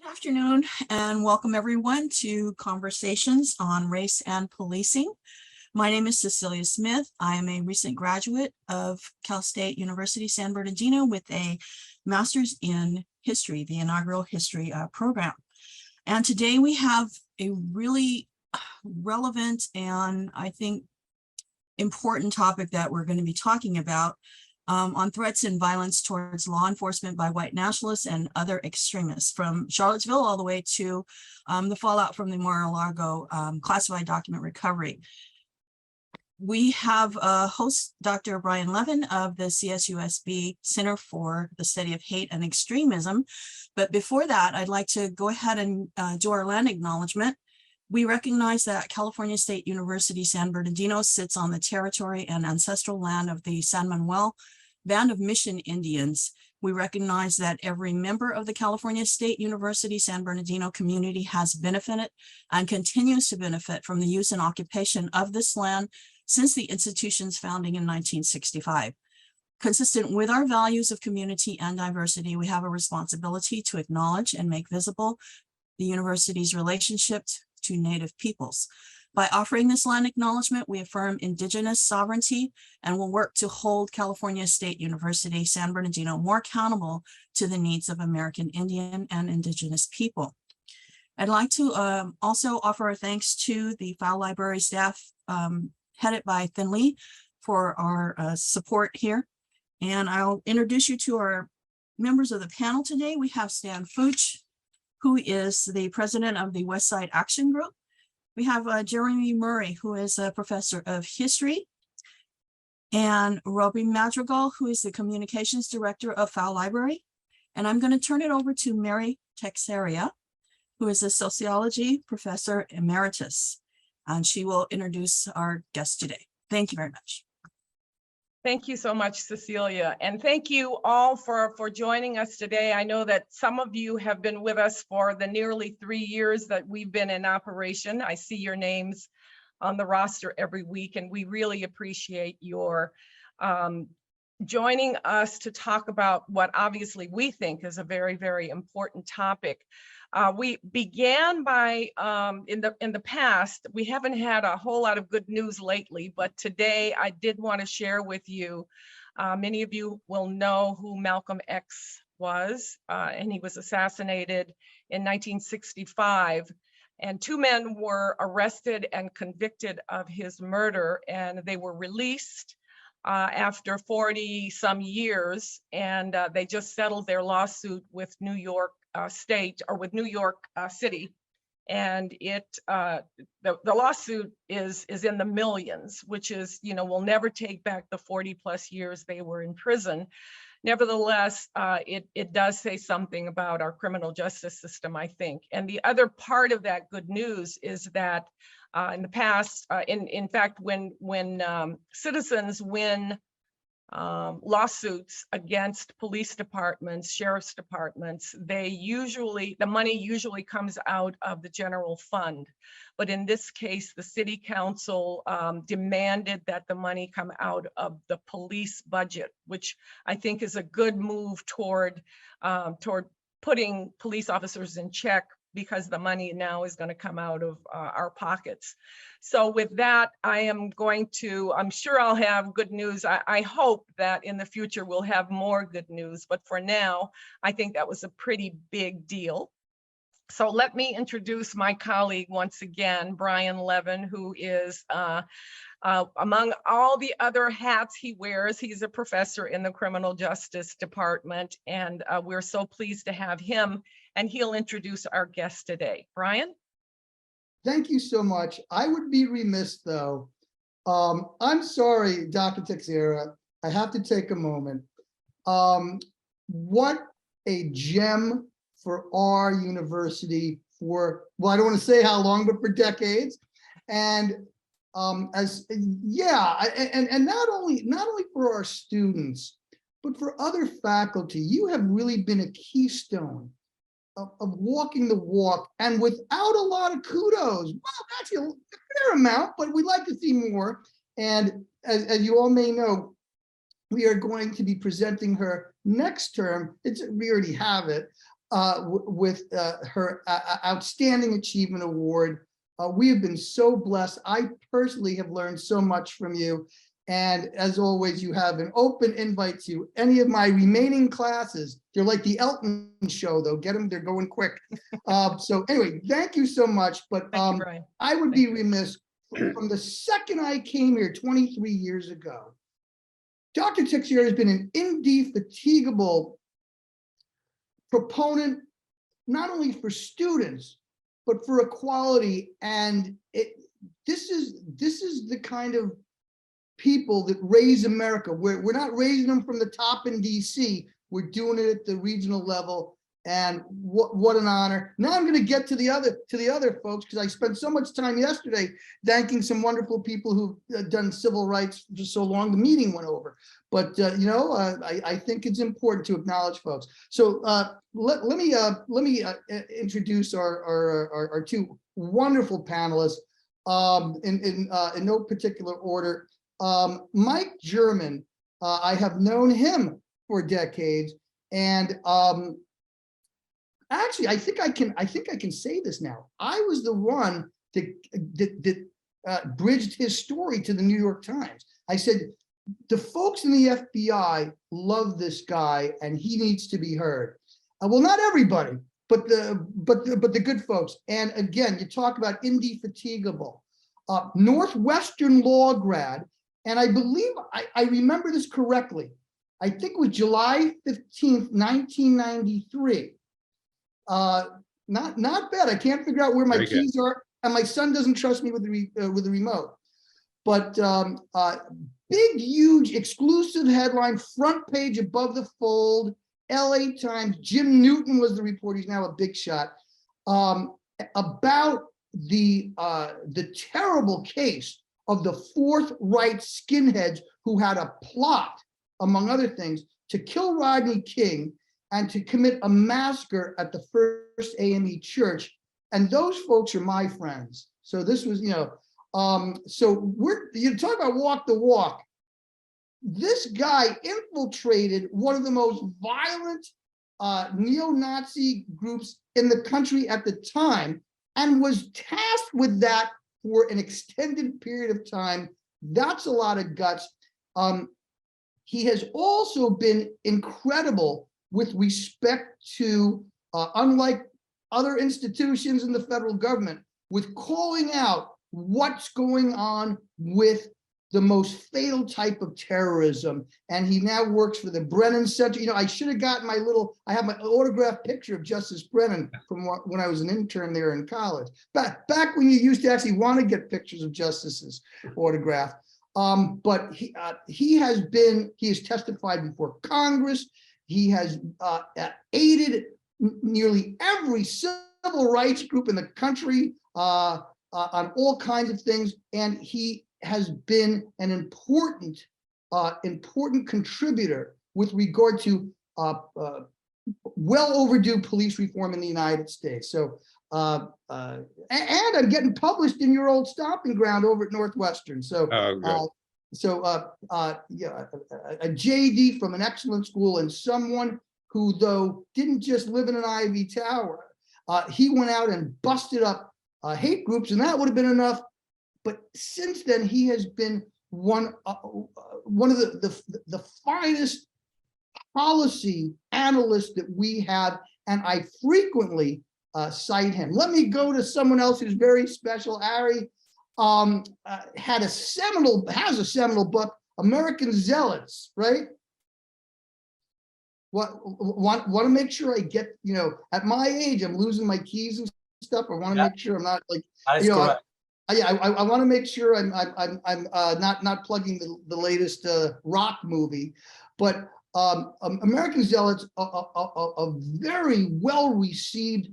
Afternoon and welcome everyone to Conversations on Race and Policing. My name is Cecilia Smith. I am a recent graduate of Cal State University San Bernardino with a master's in history, the inaugural history program. And today we have a really relevant and I think important topic that we're going to be talking about on threats and violence towards law enforcement by white nationalists and other extremists, from Charlottesville all the way to the fallout from the Mar-a-Lago classified document recovery. We have a host, Dr. Brian Levin of the CSUSB Center for the Study of Hate and Extremism. But before that, I'd like to go ahead and do our land acknowledgement. We recognize that California State University San Bernardino sits on the territory and ancestral land of the San Manuel Band of Mission Indians. We recognize that every member of the California State University San Bernardino community has benefited and continues to benefit from the use and occupation of this land since the institution's founding in 1965. Consistent with our values of community and diversity, we have a responsibility to acknowledge and make visible the university's relationship to Native peoples. By offering this land acknowledgement, we affirm Indigenous sovereignty and will work to hold California State University San Bernardino more accountable to the needs of American Indian and Indigenous people. I'd like to also offer our thanks to the file library staff headed by Finley for our support here. And I'll introduce you to our members of the panel today. We have Stan Fuchs, who is the president of the West Side Action Group. We have Jeremy Murray, who is a professor of history, and Robbie Madrigal, who is the communications director of File Library. And I'm going to turn it over to Mary Texeria, who is a sociology professor emeritus, and she will introduce our guest today. Thank you very much. Thank you so much, Cecilia. And thank you all for joining us today. I know that some of you have been with us for the nearly 3 years that we've been in operation. I see your names on the roster every week, and we really appreciate your joining us to talk about what obviously we think is a very, very important topic. We began by, in the past, we haven't had a whole lot of good news lately, but today I did want to share with you, many of you will know who Malcolm X was, and he was assassinated in 1965. And 2 men were arrested and convicted of his murder, and they were released after 40 some years, and they just settled their lawsuit with New York State, or with New York City, and the lawsuit is in the millions, which is, you know, we'll never take back the 40+ years they were in prison. Nevertheless, it does say something about our criminal justice system, I think. And the other part of that good news is that in the past, in fact, when citizens win lawsuits against police departments, sheriff's departments, the money usually comes out of the general fund. But in this case, the city council demanded that the money come out of the police budget, which I think is a good move toward putting police officers in check, because the money now is going to come out of our pockets. So with that, I'm sure I'll have good news. I hope that in the future we'll have more good news, but for now, I think that was a pretty big deal. So let me introduce my colleague once again, Brian Levin, who is, among all the other hats he wears, he's a professor in the criminal justice department, and we're so pleased to have him, and he'll introduce our guest today. Brian? Thank you so much. I would be remiss though. I'm sorry, Dr. Texeira, I have to take a moment. What a gem for our university for, well, I don't want to say how long, but for decades. And and not only for our students, but for other faculty, you have really been a keystone of walking the walk, and without a lot of kudos. Well, actually a fair amount, but we'd like to see more. And as you all may know, we are going to be presenting her next term. We already have it, with her Outstanding Achievement Award. We have been so blessed. I personally have learned so much from you. And as always, you have an open invite to any of my remaining classes. They're like the Elton show, though. Get them, they're going quick. So anyway, thank you so much. But Thank you, Brian. I would be remiss, from the second I came here 23 years ago, Dr. Texier has been an indefatigable proponent, not only for students, but for equality. And this is the kind of people that raise America. We're not raising them from the top in DC. We're doing it at the regional level. And what an honor. Now I'm going to get to the other folks, because I spent so much time yesterday thanking some wonderful people who've done civil rights for so long the meeting went over. But I think it's important to acknowledge folks. So let me introduce our two wonderful panelists in no particular order. Mike German, I have known him for decades, and actually, I think I can say this now. I was the one that bridged his story to the New York Times. I said, the folks in the FBI love this guy, and he needs to be heard. Well, not everybody, but the good folks. And again, you talk about indefatigable, Northwestern law grad, and I believe I remember this correctly. I think it was July 15th, 1993. Not bad. I can't figure out where my keys are, and my son doesn't trust me with the remote. But big, huge, exclusive headline, front page above the fold, LA Times. Jim Newton was the reporter. He's now a big shot. About the terrible case of the fourth right skinheads who had a plot, among other things, to kill Rodney King and to commit a massacre at the First AME Church. And those folks are my friends. So this was, so you talk about walk the walk. This guy infiltrated one of the most violent neo-Nazi groups in the country at the time, and was tasked with that for an extended period of time. That's a lot of guts. He has also been incredible with respect to, unlike other institutions in the federal government, with calling out what's going on with the most fatal type of terrorism. And he now works for the Brennan Center. I should have gotten I have my autographed picture of Justice Brennan from when I was an intern there in college. Back when you used to actually want to get pictures of justices autographed. But he has testified before Congress. He has aided nearly every civil rights group in the country on all kinds of things, and he has been an important contributor with regard to well overdue police reform in the United States. So, and I'm getting published in your old stomping ground over at Northwestern. So, a JD from an excellent school, and someone who, though, didn't just live in an ivy tower. He went out and busted up hate groups, and that would have been enough. But since then, he has been one of the finest policy analysts that we have, and I frequently cite him. Let me go to someone else who's very special. Arie has a seminal book, American Zealots, right? Want to make sure I get, at my age, I'm losing my keys and stuff. I want to make sure I'm not like, correct. I want to make sure I'm not plugging the latest rock movie, but American Zealots, a very well received,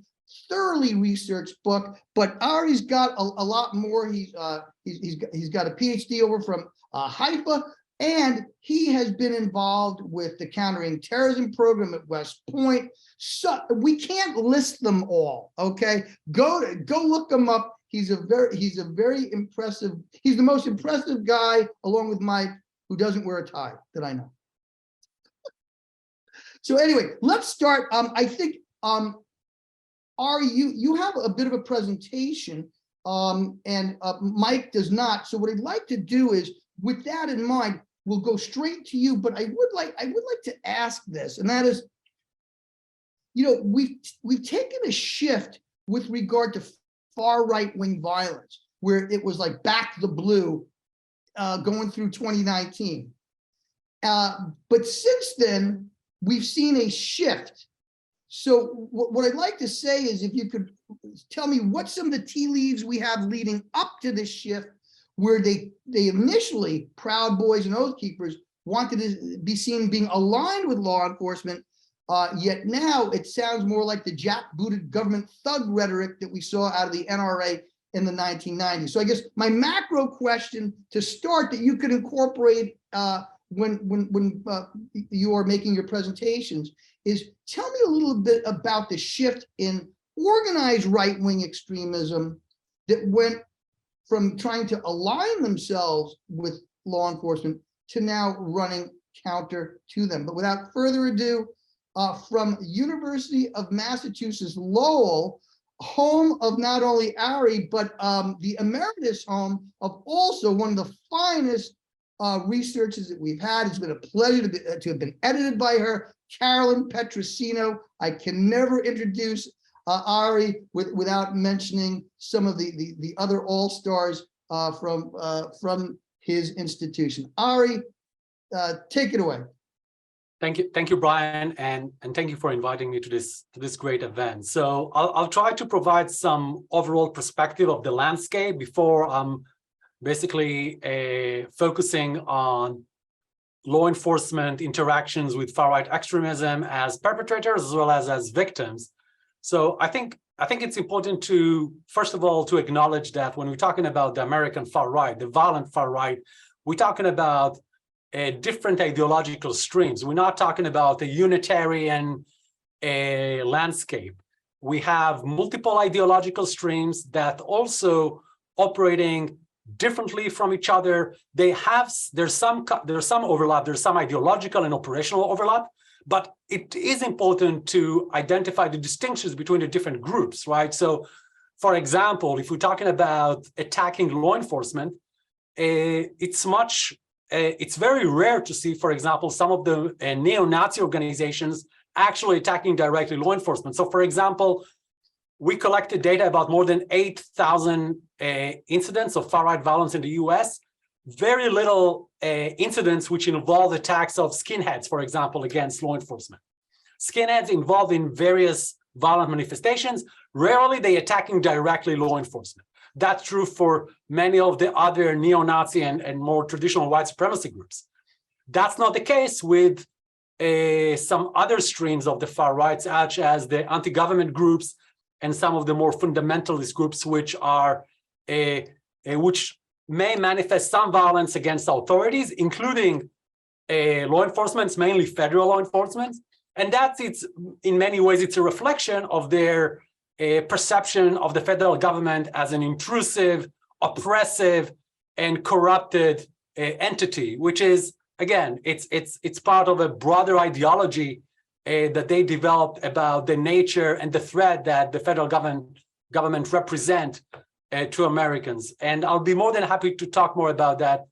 thoroughly researched book. But Arie's got a lot more. He's got a PhD over from Haifa, and he has been involved with the countering terrorism program at West Point. So we can't list them all. Okay, go look them up. He's a very impressive. He's the most impressive guy, along with Mike, who doesn't wear a tie that I know. So anyway, let's start. I think Arie, you have a bit of a presentation, and Mike does not. So what I'd like to do is, with that in mind, we'll go straight to you. But I would like to ask this, and that is, we've taken a shift with regard to far right-wing violence, where it was like back the blue going through 2019. But since then, we've seen a shift. So what I'd like to say is, if you could tell me what some of the tea leaves we have leading up to this shift, where they initially, Proud Boys and Oath Keepers, wanted to be seen being aligned with law enforcement, yet now it sounds more like the jackbooted government thug rhetoric that we saw out of the NRA in the 1990s. So I guess my macro question to start, that you could incorporate when you are making your presentations, is tell me a little bit about the shift in organized right-wing extremism that went from trying to align themselves with law enforcement to now running counter to them. But without further ado, from University of Massachusetts Lowell, home of not only Arie, but the emeritus home of also one of the finest researches that we've had. It's been a pleasure to have been edited by her, Carolyn Petrosino. I can never introduce Arie without mentioning some of the other all-stars from his institution. Arie, take it away. Thank you, Brian, and thank you for inviting me to this great event. So I'll try to provide some overall perspective of the landscape before I'm basically focusing on law enforcement interactions with far-right extremism as perpetrators as well as victims. So I think it's important to, first of all, to acknowledge that when we're talking about the American far right, the violent far right, we're talking about different ideological streams. We're not talking about a Unitarian landscape. We have multiple ideological streams that also operating differently from each other. There's some overlap, there's some ideological and operational overlap, but it is important to identify the distinctions between the different groups, right? So, for example, if we're talking about attacking law enforcement, it's very rare to see, for example, some of the neo-Nazi organizations actually attacking directly law enforcement. So, for example, we collected data about more than 8,000 incidents of far-right violence in the US. Very little incidents which involve attacks of skinheads, for example, against law enforcement. Skinheads involved in various violent manifestations. Rarely they attacking directly law enforcement. That's true for many of the other neo-Nazi and more traditional white supremacy groups. That's not the case with some other streams of the far right, such as the anti-government groups and some of the more fundamentalist groups, which may manifest some violence against authorities, including law enforcement, mainly federal law enforcement. And in many ways, it's a reflection of their perception of the federal government as an intrusive, oppressive, and corrupted entity, which is, again, it's part of a broader ideology that they developed about the nature and the threat that the federal government represent to Americans. And I'll be more than happy to talk more about that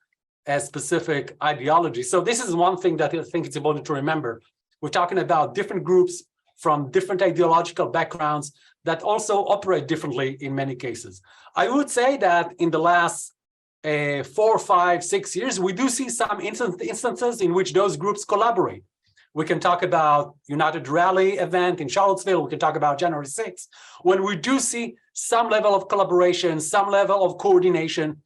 specific ideology. So this is one thing that I think it's important to remember. We're talking about different groups from different ideological backgrounds that also operate differently in many cases. I would say that in the last 4, 5, 6 years, we do see some instances in which those groups collaborate. We can talk about United Rally event in Charlottesville. We can talk about January 6th, when we do see some level of collaboration, some level of coordination.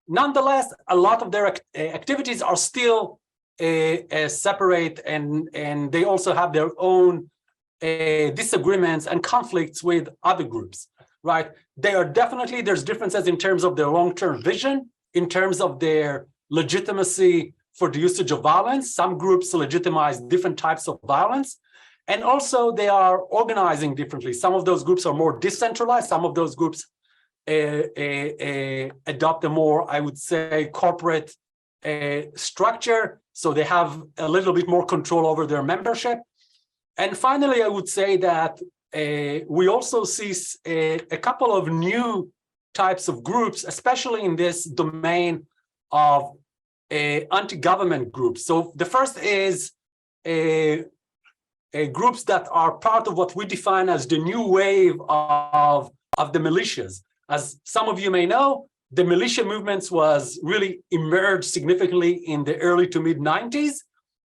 Nonetheless, a lot of their activities are still separate, and they also have their own disagreements and conflicts with other groups, right? There's differences in terms of their long-term vision, in terms of their legitimacy for the usage of violence. Some groups legitimize different types of violence, and also they are organizing differently. Some of those groups are more decentralized. Some of those groups adopt a more, I would say, corporate structure, so they have a little bit more control over their membership. And finally, I would say that we also see a couple of new types of groups, especially in this domain of anti-government groups. So the first is groups that are part of what we define as the new wave of the militias. As some of you may know, the militia movements was really emerged significantly in the early to mid 90s,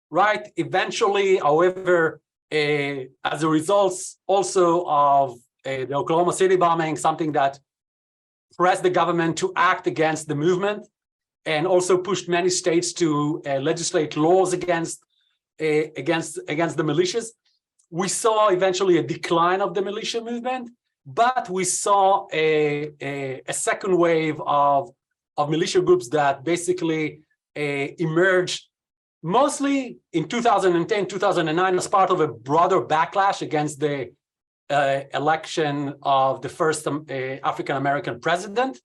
right? Eventually, however, as a result also of the Oklahoma City bombing, something that pressed the government to act against the movement and also pushed many states to legislate laws against the militias. We saw eventually a decline of the militia movement, but we saw a second wave of militia groups that basically emerged mostly in 2010, 2009 as part of a broader backlash against the election of the first African-American president.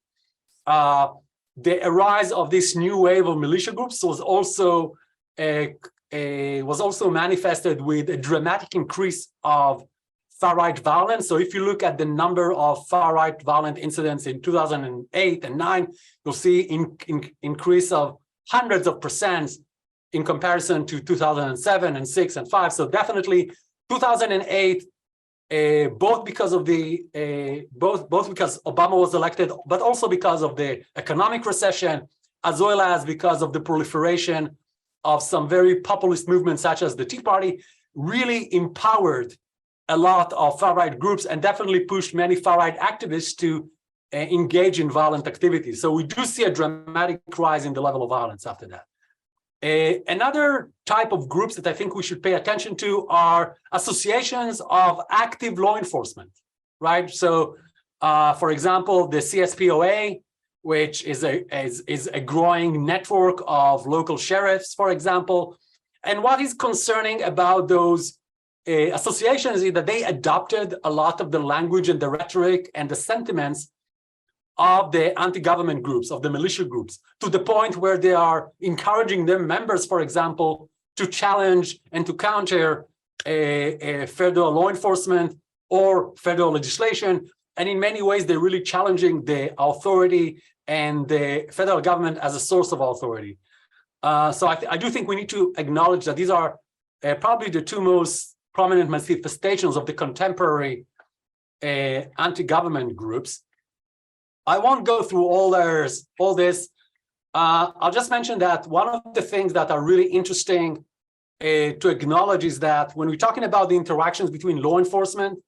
The rise of this new wave of militia groups was also manifested with a dramatic increase of far-right violence. So if you look at the number of far-right violent incidents in 2008 and 9, you'll see increase of hundreds of percent in comparison to 2007 and 6 and 5. So definitely 2008, both because of both because Obama was elected, but also because of the economic recession, as well as because of the proliferation of some very populist movements such as the Tea Party, really empowered a lot of far-right groups and definitely pushed many far-right activists to engage in violent activities. So we do see a dramatic rise in the level of violence after that. Another type of groups that I think we should pay attention to are associations of active law enforcement, right? So, for example, the CSPOA, which is a growing network of local sheriffs, for example. And what is concerning about those associations is that they adopted a lot of the language and the rhetoric and the sentiments of the anti-government groups, of the militia groups, to the point where they are encouraging their members, for example, to challenge and to counter federal law enforcement or federal legislation. And in many ways, they're really challenging the authority and the federal government as a source of authority. So I do think we need to acknowledge that these are probably the two most prominent manifestations of the contemporary anti-government groups. I won't go through all this. I'll just mention that one of the things that are really interesting to acknowledge is that when we're talking about the interactions between law enforcement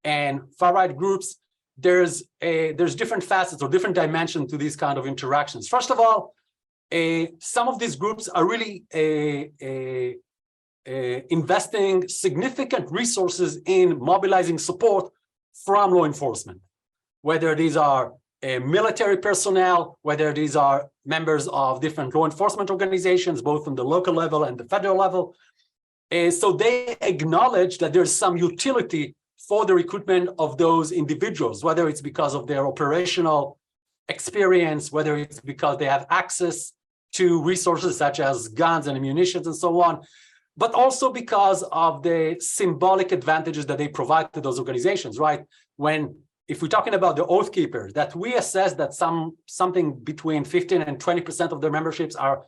and far-right groups, there's different facets or different dimensions to these kind of interactions. First of all, some of these groups are really investing significant resources in mobilizing support from law enforcement, whether these are military personnel, whether these are members of different law enforcement organizations, both on the local level and the federal level. So they acknowledge that there's some utility for the recruitment of those individuals, whether it's because of their operational experience, whether it's because they have access to resources such as guns and ammunition and so on, but also because of the symbolic advantages that they provide to those organizations, right? If we're talking about the Oath Keepers, that we assess that something between 15 and 20% of their memberships are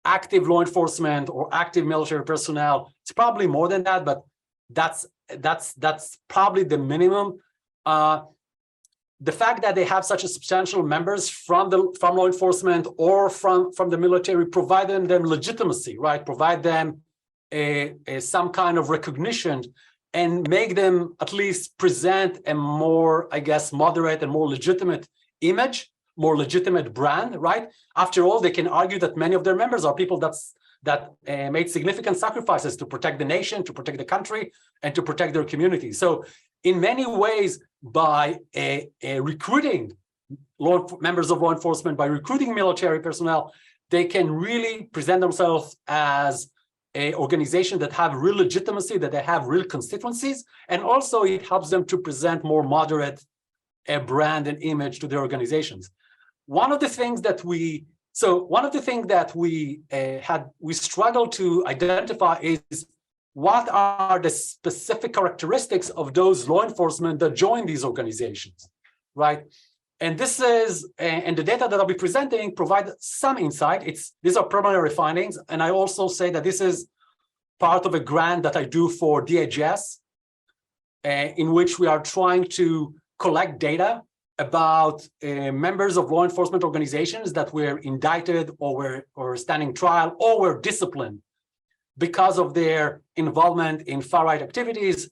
active law enforcement or active military personnel. It's probably more than that, but that's probably the minimum. The fact that they have such a substantial members from law enforcement or from the military provide them legitimacy, right? Provide them some kind of recognition and make them at least present a more, I guess, moderate and more legitimate image, more legitimate brand, right? After all, they can argue that many of their members are people that made significant sacrifices to protect the nation, to protect the country, and to protect their community. So in many ways, by recruiting members of law enforcement, by recruiting military personnel, they can really present themselves as an organization that have real legitimacy, that they have real constituencies, and also it helps them to present more moderate brand and image to their organizations. One of the things that we struggle to identify is what are the specific characteristics of those law enforcement that join these organizations, right? And this is, and the data that I'll be presenting provide some insight. These are preliminary findings. And I also say that this is part of a grant that I do for DHS, in which we are trying to collect data about members of law enforcement organizations that were indicted or standing trial or were disciplined because of their involvement in far-right activities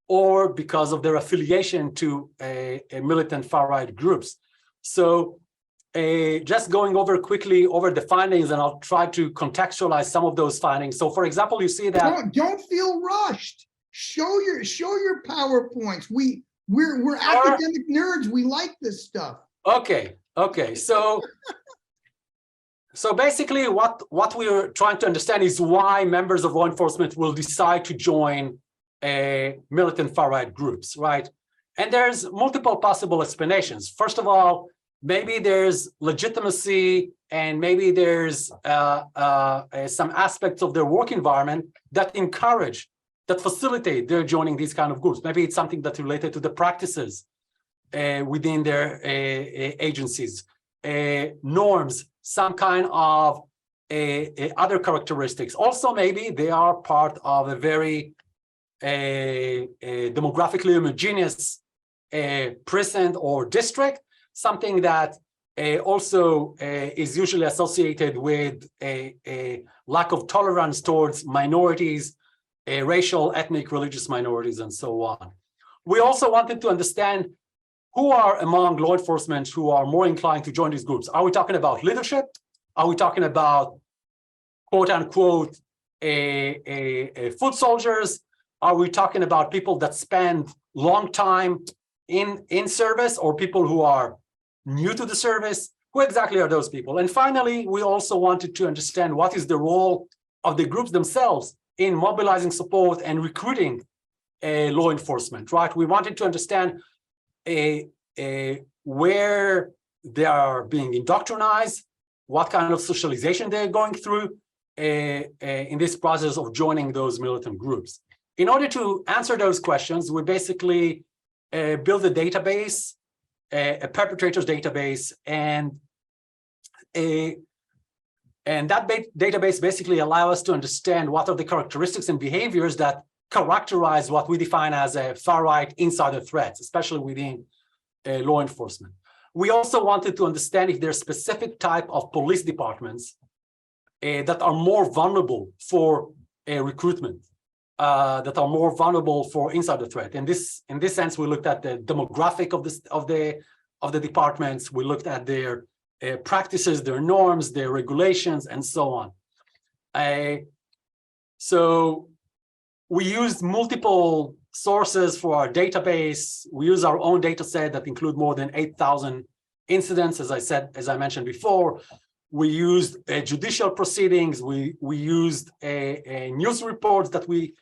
or because of their affiliation to a militant far-right groups. So just going over quickly over the findings, and I'll try to contextualize some of those findings. So for example, you see that— Don't feel rushed. Show your PowerPoints. We're academic nerds. We like this stuff. Okay. So basically what we are trying to understand is why members of law enforcement will decide to join militant far-right groups, right? And there's multiple possible explanations. First of all, maybe there's legitimacy and maybe there's some aspects of their work environment that encourage, that facilitate their joining these kind of groups. Maybe it's something that's related to the practices within their agencies, norms, some kind of other characteristics. Also, maybe they are part of a very demographically homogeneous precinct or district, something that also is usually associated with a lack of tolerance towards minorities, racial, ethnic, religious minorities, and so on. We also wanted to understand who are among law enforcement who are more inclined to join these groups. Are we talking about leadership? Are we talking about quote unquote foot soldiers? Are we talking about people that spend long time in service or people who are new to the service? Who exactly are those people? And finally, we also wanted to understand what is the role of the groups themselves in mobilizing support and recruiting law enforcement, right? We wanted to understand where they are being indoctrinized, what kind of socialization they're going through in this process of joining those militant groups. In order to answer those questions, we basically build a database, a perpetrators database, and that database basically allows us to understand what are the characteristics and behaviors that characterize what we define as a far-right insider threats, especially within law enforcement. We also wanted to understand if there's specific type of police departments that are more vulnerable for recruitment, that are more vulnerable for insider threat. And in this sense, we looked at the demographic of the departments. We looked at their practices, their norms, their regulations, and so on. So we used multiple sources for our database. We use our own data set that include more than 8,000 incidents, as I mentioned before. We used judicial proceedings. We used news reports that we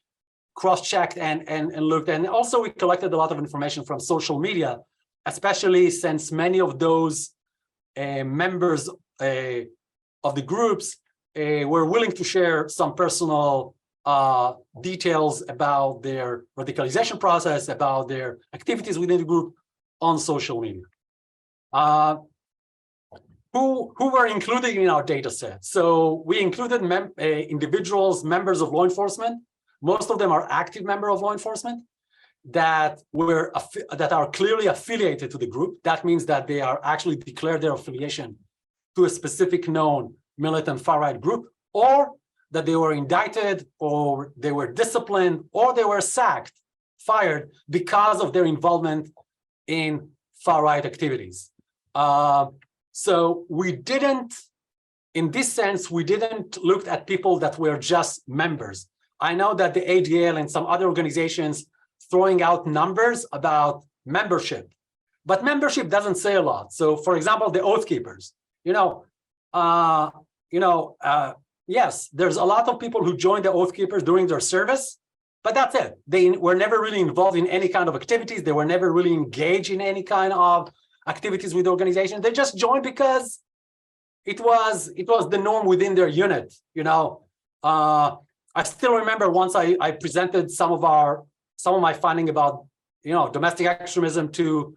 cross-checked and looked. And also we collected a lot of information from social media, especially since many of those members of the groups were willing to share some personal details about their radicalization process, about their activities within the group on social media. Who were included in our data set? So we included individuals, members of law enforcement. Most of them are active members of law enforcement that are clearly affiliated to the group. That means that they are actually declared their affiliation to a specific known militant far-right group, or that they were indicted, or they were disciplined, or they were sacked, fired because of their involvement in far-right activities. So we didn't, in this sense, we didn't look at people that were just members. I know that the ADL and some other organizations throwing out numbers about membership, but membership doesn't say a lot. So for example, the Oath Keepers, yes, there's a lot of people who joined the Oath Keepers during their service, but that's it. They were never really involved in any kind of activities. They were never really engaged in any kind of activities with the organization. They just joined because it was the norm within their unit, I still remember once I presented some of my finding about domestic extremism to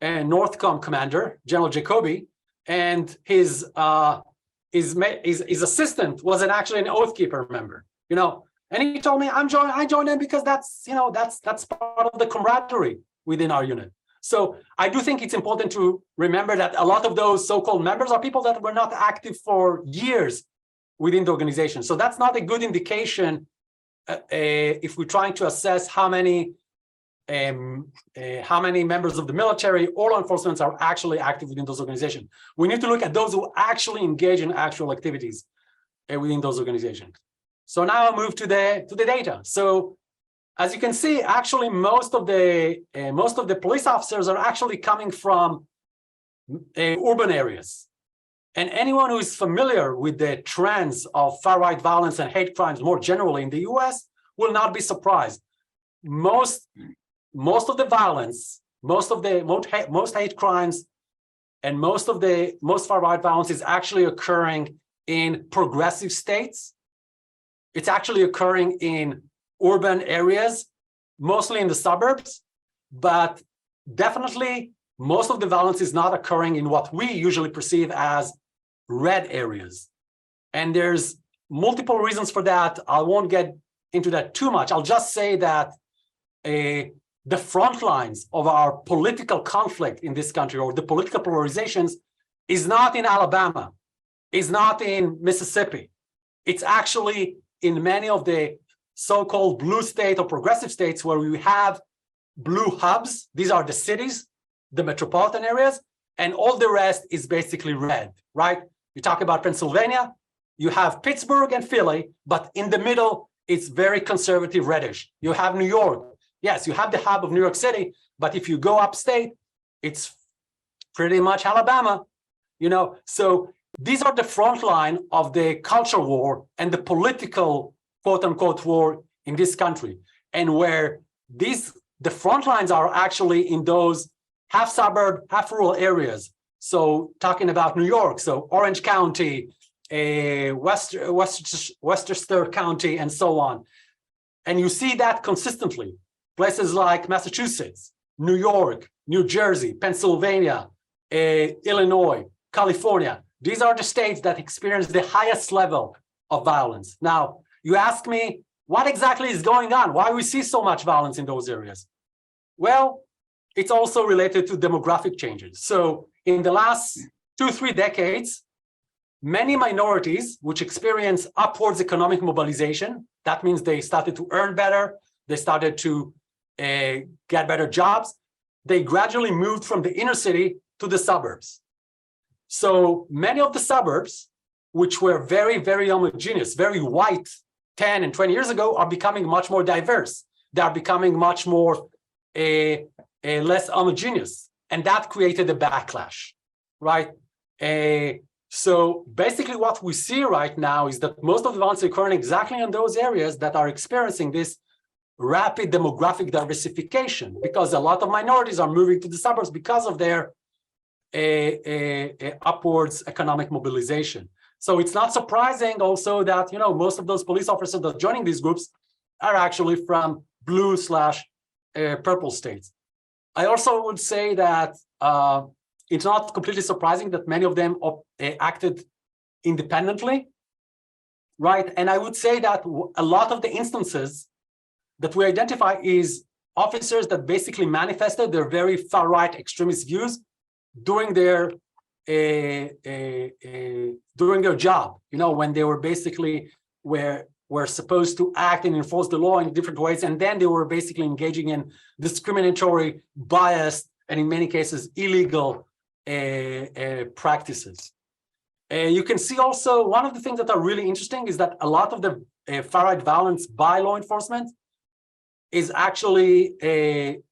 a Northcom commander, General Jacoby, and his assistant was actually an Oath Keeper member. And he told me I joined in because that's part of the camaraderie within our unit. So I do think it's important to remember that a lot of those so-called members are people that were not active for years within the organization. So that's not a good indication if we're trying to assess how many members of the military or law enforcement are actually active within those organizations. We need to look at those who actually engage in actual activities within those organizations. So now I'll move to the data. So as you can see, actually most of the police officers are actually coming from urban areas. And anyone who is familiar with the trends of far-right violence and hate crimes more generally in the US will not be surprised. Most of the violence, most hate crimes, and most far-right violence is actually occurring in progressive states. It's actually occurring in urban areas, mostly in the suburbs, but definitely most of the violence is not occurring in what we usually perceive as red areas. And there's multiple reasons for that. I won't get into that too much. I'll just say that the front lines of our political conflict in this country, or the political polarizations, is not in Alabama, is not in Mississippi. It's actually in many of the so-called blue state or progressive states where we have blue hubs. These are the cities, the metropolitan areas, and all the rest is basically red, right? You talk about Pennsylvania, you have Pittsburgh and Philly, but in the middle, it's very conservative reddish. You have New York. Yes, you have the hub of New York City, but if you go upstate, it's pretty much Alabama, So these are the front line of the culture war and the political, quote unquote, war in this country. And where the front lines are actually in those half suburb, half rural areas. So talking about New York, so Orange County, Westchester County, and so on. And you see that consistently. Places like Massachusetts, New York, New Jersey, Pennsylvania, Illinois, California. These are the states that experience the highest level of violence. Now, you ask me, what exactly is going on? Why we see so much violence in those areas? Well, it's also related to demographic changes. So in the last 2-3 decades, many minorities which experience upwards economic mobilization, that means they started to earn better, they started to get better jobs, they gradually moved from the inner city to the suburbs. So many of the suburbs, which were very, very homogeneous, very white 10 and 20 years ago, are becoming much more diverse. They are becoming much more less homogeneous. And that created a backlash, right? So basically what we see right now is that most of the violence is occurring exactly in those areas that are experiencing this rapid demographic diversification, because a lot of minorities are moving to the suburbs because of their upwards economic mobilization. So it's not surprising also that most of those police officers that are joining these groups are actually from blue/purple states. I also would say that it's not completely surprising that many of them acted independently, right? And I would say that a lot of the instances that we identify is officers that basically manifested their very far-right extremist views during their job, when they were basically were supposed to act and enforce the law in different ways, and then they were basically engaging in discriminatory, biased, and in many cases illegal practices. You can see also one of the things that are really interesting is that a lot of the far-right violence by law enforcement is actually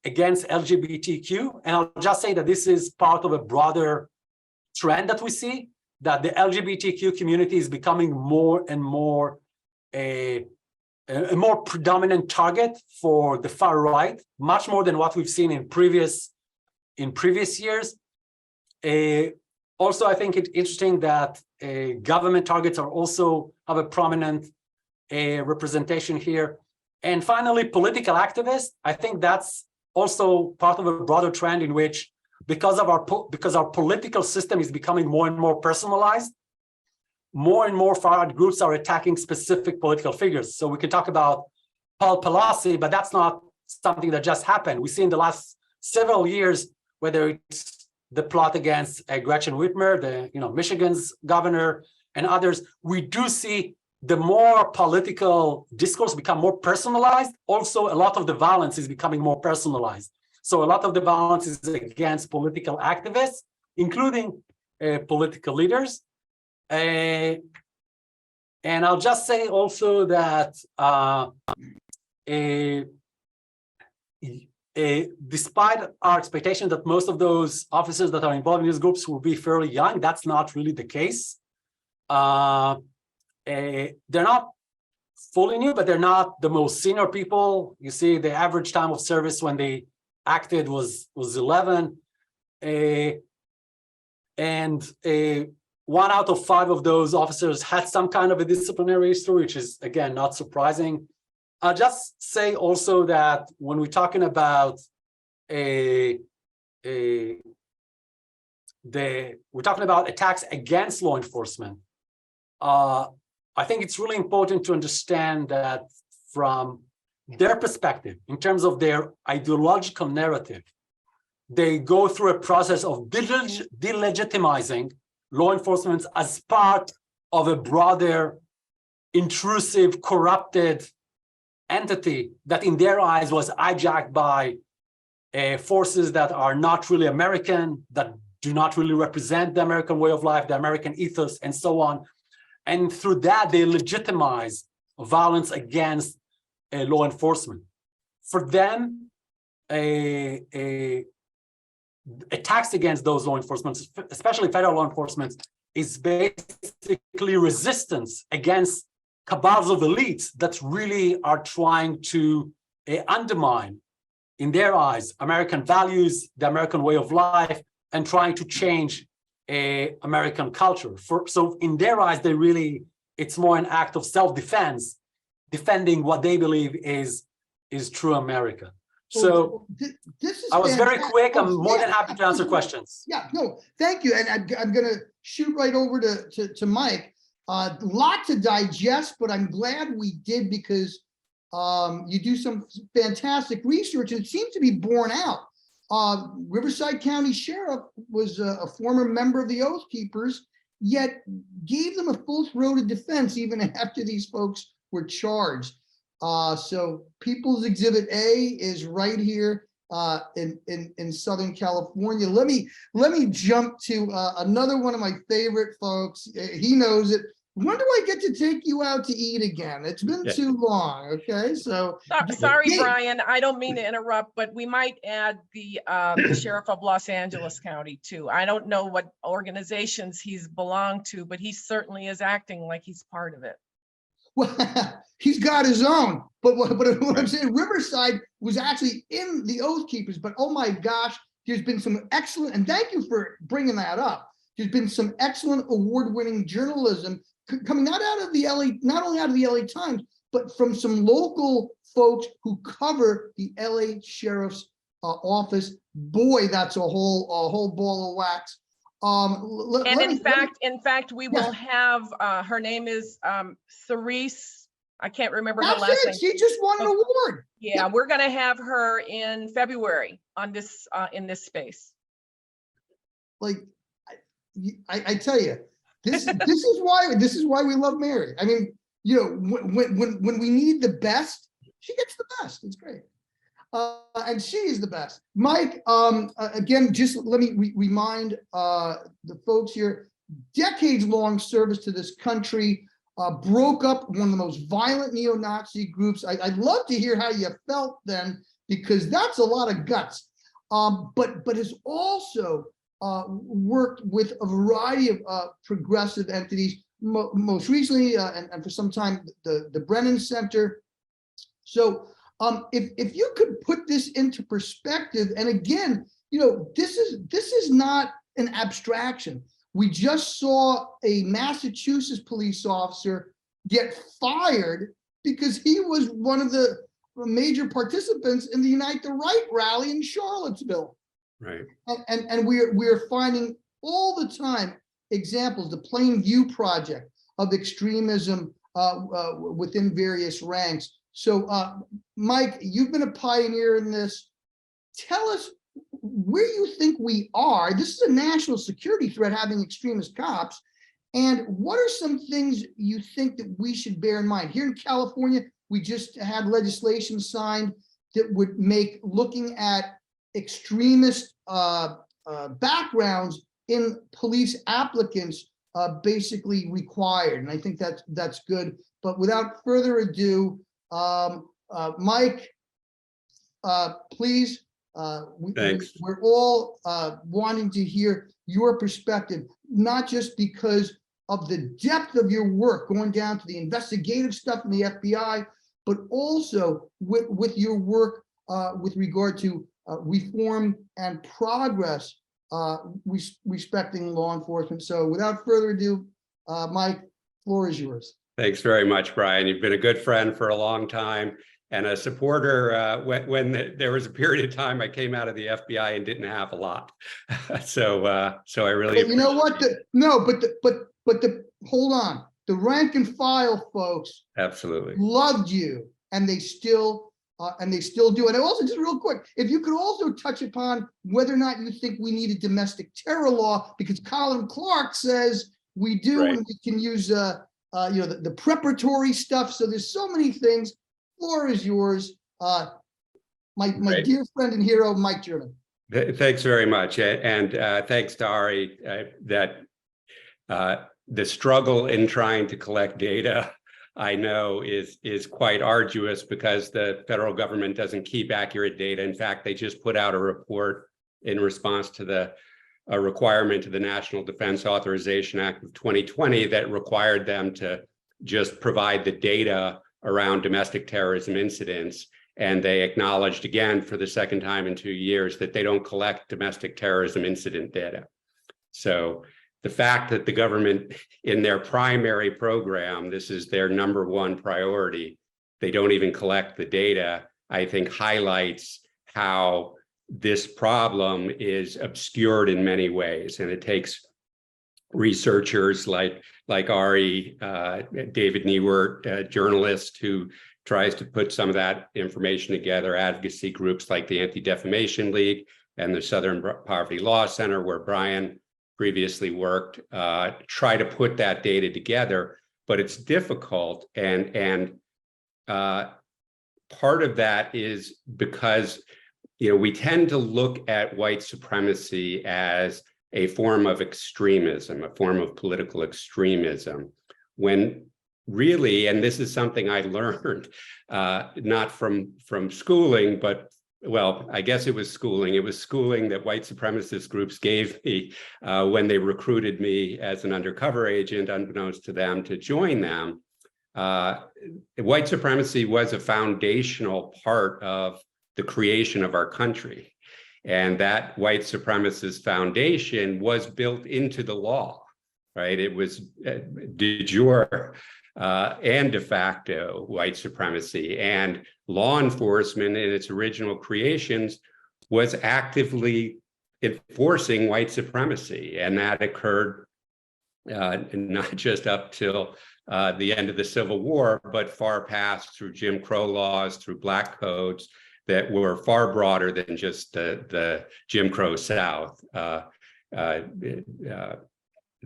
against LGBTQ. And I'll just say that this is part of a broader trend that we see, that the LGBTQ community is becoming more and more a more predominant target for the far right, much more than what we've seen in previous years. Also, I think it's interesting that government targets are also have a prominent representation here. And finally, political activists. I think that's also part of a broader trend in which, because our political system is becoming more and more personalized, more and more far-right groups are attacking specific political figures. So we can talk about Paul Pelosi, but that's not something that just happened. We see in the last several years, whether it's the plot against Gretchen Whitmer, Michigan's governor, and others, we do see the more political discourse become more personalized. Also, a lot of the violence is becoming more personalized. So a lot of the violence is against political activists, including political leaders. And I'll just say also that despite our expectation that most of those officers that are involved in these groups will be fairly young, that's not really the case. They're not fully new, but they're not the most senior people. You see, the average time of service when they acted was 11. One out of 5 of those officers had some kind of a disciplinary history, which is, again, not surprising. I'll just say also that when we're talking about we're talking about attacks against law enforcement, I think it's really important to understand that from their perspective, in terms of their ideological narrative, they go through a process of delegitimizing law enforcement as part of a broader, intrusive, corrupted entity that in their eyes was hijacked by forces that are not really American, that do not really represent the American way of life, the American ethos, and so on. And through that, they legitimize violence against law enforcement. For them, attacks against those law enforcement, especially federal law enforcement, is basically resistance against cabals of elites that really are trying to undermine, in their eyes, American values, the American way of life, and trying to change American culture. So in their eyes, it's more an act of self-defense, defending what they believe is true America. So this is I was very fantastic. quick. I'm more than happy to answer questions. Yeah, no, thank you. And I'm going to shoot right over to Mike. Lot to digest, but I'm glad we did, because you do some fantastic research and it seems to be borne out. Riverside County Sheriff was a former member of the Oath Keepers, yet gave them a full-throated defense even after these folks were charged. So People's Exhibit A is right here in Southern California. Let me jump to another one of my favorite folks. He knows it. When do I get to take you out to eat again? It's been too long. Okay, so sorry, Brian, I don't mean to interrupt, but we might add the Sheriff of Los Angeles County too. I don't know what organizations he's belonged to, but he certainly is acting like he's part of it. Well, he's got his own, but what I'm saying, Riverside was actually in the Oath Keepers, but oh my gosh, there's been some excellent, and thank you for bringing that up. There's been some excellent award-winning journalism coming not only out of the LA Times, but from some local folks who cover the LA Sheriff's Office. Boy, that's a whole ball of wax. In fact, we will have, her name is Cerise. I can't remember her last name. She just won an award. Yeah, we're going to have her in February on this in this space. Like, I tell you, this is why we love Mary. I mean, you know, when we need the best, she gets the best. It's great. And she is the best. Mike, again, just let me remind the folks here, decades-long service to this country, broke up one of the most violent neo-Nazi groups. I'd love to hear how you felt then, because that's a lot of guts. But has also worked with a variety of progressive entities, most recently, and for some time, the Brennan Center. So if you could put this into perspective, and again, you know, this is not an abstraction. We just saw a Massachusetts police officer get fired because he was one of the major participants in the Unite the Right rally in Charlottesville. Right. And we're finding all the time examples, the Plain View Project, of extremism within various ranks. So, Mike, you've been a pioneer in this. Tell us where you think we are. This is a national security threat, having extremist cops. And what are some things you think that we should bear in mind? Here in California, we just had legislation signed that would make looking at extremist backgrounds in police applicants basically required. And I think that's good. But without further ado, Mike, please, Thanks. we're all wanting to hear your perspective, not just because of the depth of your work going down to the investigative stuff in the FBI, but also with your work with regard to reform and progress respecting law enforcement. So without further ado, Mike, floor is yours. Thanks very much, Brian. You've been a good friend for a long time and a supporter when there was a period of time I came out of the FBI and didn't have a lot. So I really. But you know what? Hold on. The rank and file folks Absolutely loved you, and they still do. And also, just real quick, if you could also touch upon whether or not you think we need a domestic terror law, because Colin Clark says we do, right. And we can use the preparatory stuff. So there's so many things. Floor is yours. My Great. dear friend and hero, Mike German. Thanks very much. And thanks to Arie that the struggle in trying to collect data, I know is quite arduous because the federal government doesn't keep accurate data. In fact, they just put out a report in response to a requirement of the National Defense Authorization Act of 2020 that required them to just provide the data around domestic terrorism incidents. And they acknowledged again for the second time in 2 years that they don't collect domestic terrorism incident data. So the fact that the government in their primary program, this is their number one priority, they don't even collect the data, I think highlights how this problem is obscured in many ways. And it takes researchers like Arie, David Newert, a journalist who tries to put some of that information together, advocacy groups like the Anti-Defamation League and the Southern Poverty Law Center, where Brian previously worked, try to put that data together, but it's difficult. And part of that is because we tend to look at white supremacy as a form of extremism, a form of political extremism, when really, and this is something I learned, not from schooling, but well, I guess it was schooling. It was schooling that white supremacist groups gave me when they recruited me as an undercover agent, unbeknownst to them, to join them. White supremacy was a foundational part of the creation of our country. And that white supremacist foundation was built into the law, right? It was de jure and de facto white supremacy, and law enforcement in its original creations was actively enforcing white supremacy. And that occurred not just up till the end of the Civil War, but far past, through Jim Crow laws, through black codes that were far broader than just the Jim Crow South.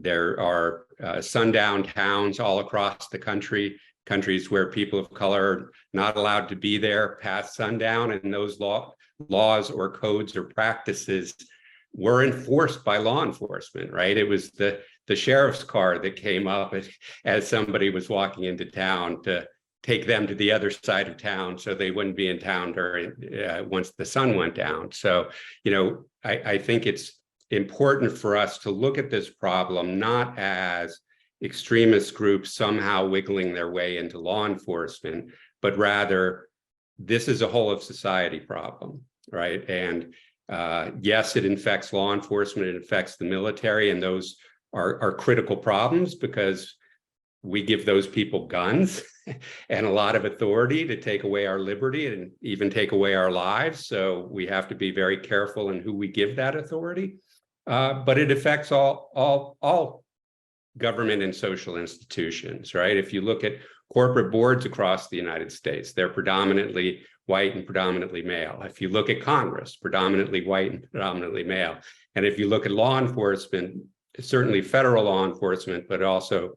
There are sundown towns all across the countries where people of color are not allowed to be there past sundown, and those laws or codes or practices were enforced by law enforcement, right? It was the sheriff's car that came up as somebody was walking into town to take them to the other side of town so they wouldn't be in town during once the sun went down. So, I think it's important for us to look at this problem not as extremist groups somehow wiggling their way into law enforcement, but rather this is a whole of society problem, right? And yes, it infects law enforcement, it affects the military, and those are critical problems because we give those people guns and a lot of authority to take away our liberty and even take away our lives. So we have to be very careful in who we give that authority. But it affects all government and social institutions, right? If you look at corporate boards across the United States, they're predominantly white and predominantly male. If you look at Congress, predominantly white and predominantly male. And if you look at law enforcement, certainly federal law enforcement, but also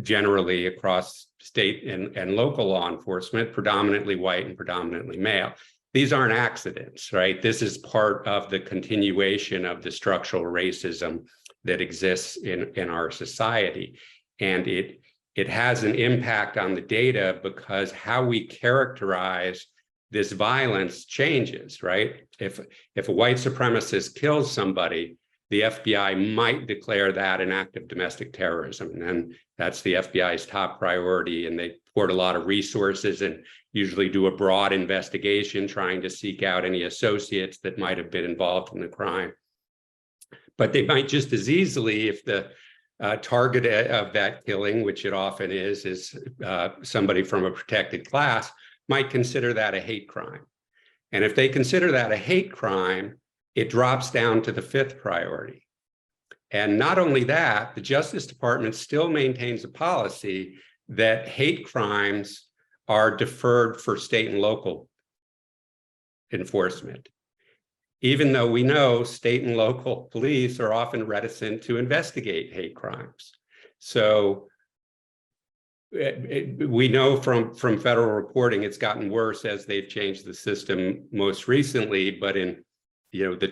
generally across state and local law enforcement, predominantly white and predominantly male. These aren't accidents, right? This is part of the continuation of the structural racism that exists in our society. And it has an impact on the data because how we characterize this violence changes, right? If a white supremacist kills somebody, the FBI might declare that an act of domestic terrorism. And then that's the FBI's top priority. And they pour a lot of resources and usually do a broad investigation trying to seek out any associates that might have been involved in the crime. But they might just as easily, if the target of that killing, which it often is somebody from a protected class, might consider that a hate crime. And if they consider that a hate crime, it drops down to the 5th priority. And not only that, the Justice Department still maintains a policy that hate crimes are deferred for state and local enforcement, even though we know state and local police are often reticent to investigate hate crimes. So we know from federal reporting, it's gotten worse as they've changed the system most recently, but in the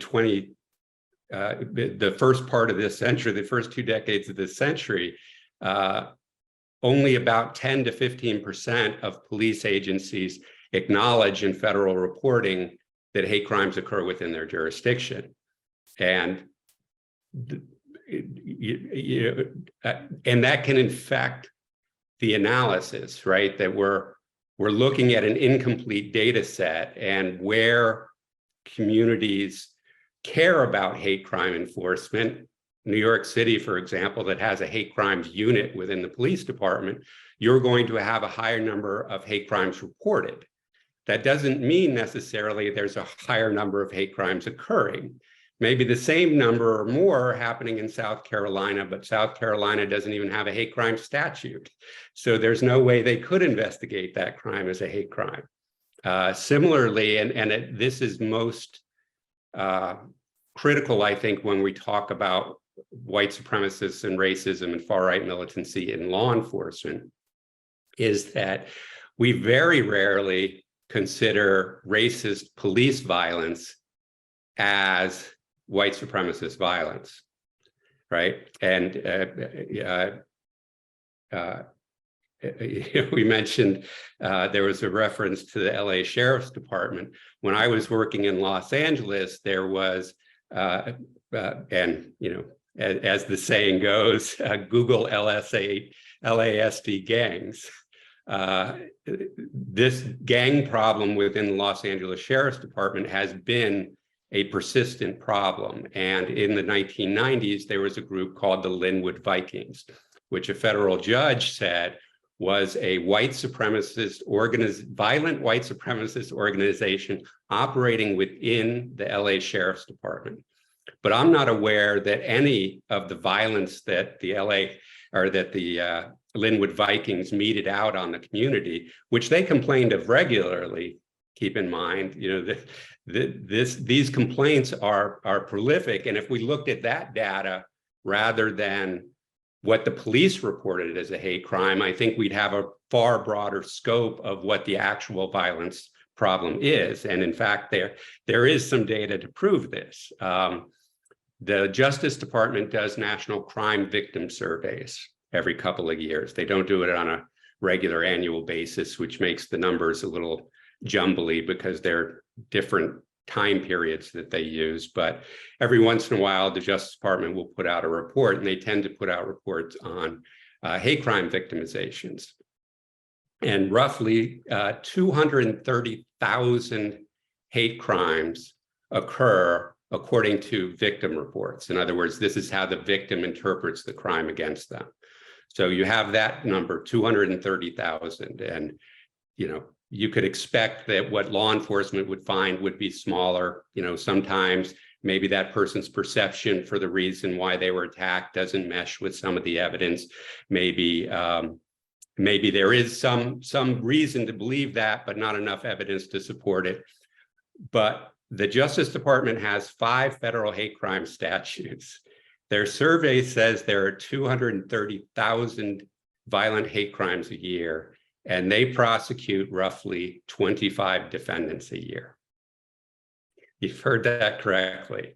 first part of this century, the first 2 decades of this century, only about 10 to 15% of police agencies acknowledge in federal reporting that hate crimes occur within their jurisdiction. And that can infect the analysis, right? That we're looking at an incomplete data set, and where communities care about hate crime enforcement. New York City, for example, that has a hate crimes unit within the police department, you're going to have a higher number of hate crimes reported. That doesn't mean necessarily there's a higher number of hate crimes occurring. Maybe the same number or more are happening in South Carolina, but South Carolina doesn't even have a hate crime statute. So there's no way they could investigate that crime as a hate crime. Similarly, this is most critical, I think, when we talk about white supremacists and racism and far-right militancy in law enforcement, is that we very rarely consider racist police violence as white supremacist violence, right? And we mentioned there was a reference to the LA Sheriff's Department. When I was working in Los Angeles, there was, as the saying goes, Google LASD gangs. This gang problem within the Los Angeles Sheriff's Department has been a persistent problem. And in the 1990s, there was a group called the Linwood Vikings, which a federal judge said was a white supremacist violent white supremacist organization operating within the LA Sheriff's Department. But I'm not aware that any of the violence that the Linwood Vikings meted out on the community, which they complained of regularly. Keep in mind, these complaints are prolific. And if we looked at that data rather than what the police reported as a hate crime, I think we'd have a far broader scope of what the actual violence problem is. And in fact, there is some data to prove this. The Justice Department does national crime victim surveys every couple of years. They don't do it on a regular annual basis, which makes the numbers a little jumbly because they're different time periods that they use. But every once in a while, the Justice Department will put out a report, and they tend to put out reports on hate crime victimizations. And roughly 230,000 hate crimes occur according to victim reports. In other words, this is how the victim interprets the crime against them. So you have that number, 230,000. And, you could expect that what law enforcement would find would be smaller. Sometimes maybe that person's perception for the reason why they were attacked doesn't mesh with some of the evidence. Maybe there is some reason to believe that, but not enough evidence to support it. But the Justice Department has 5 federal hate crime statutes. Their survey says there are 230,000 violent hate crimes a year, and they prosecute roughly 25 defendants a year. You've heard that correctly.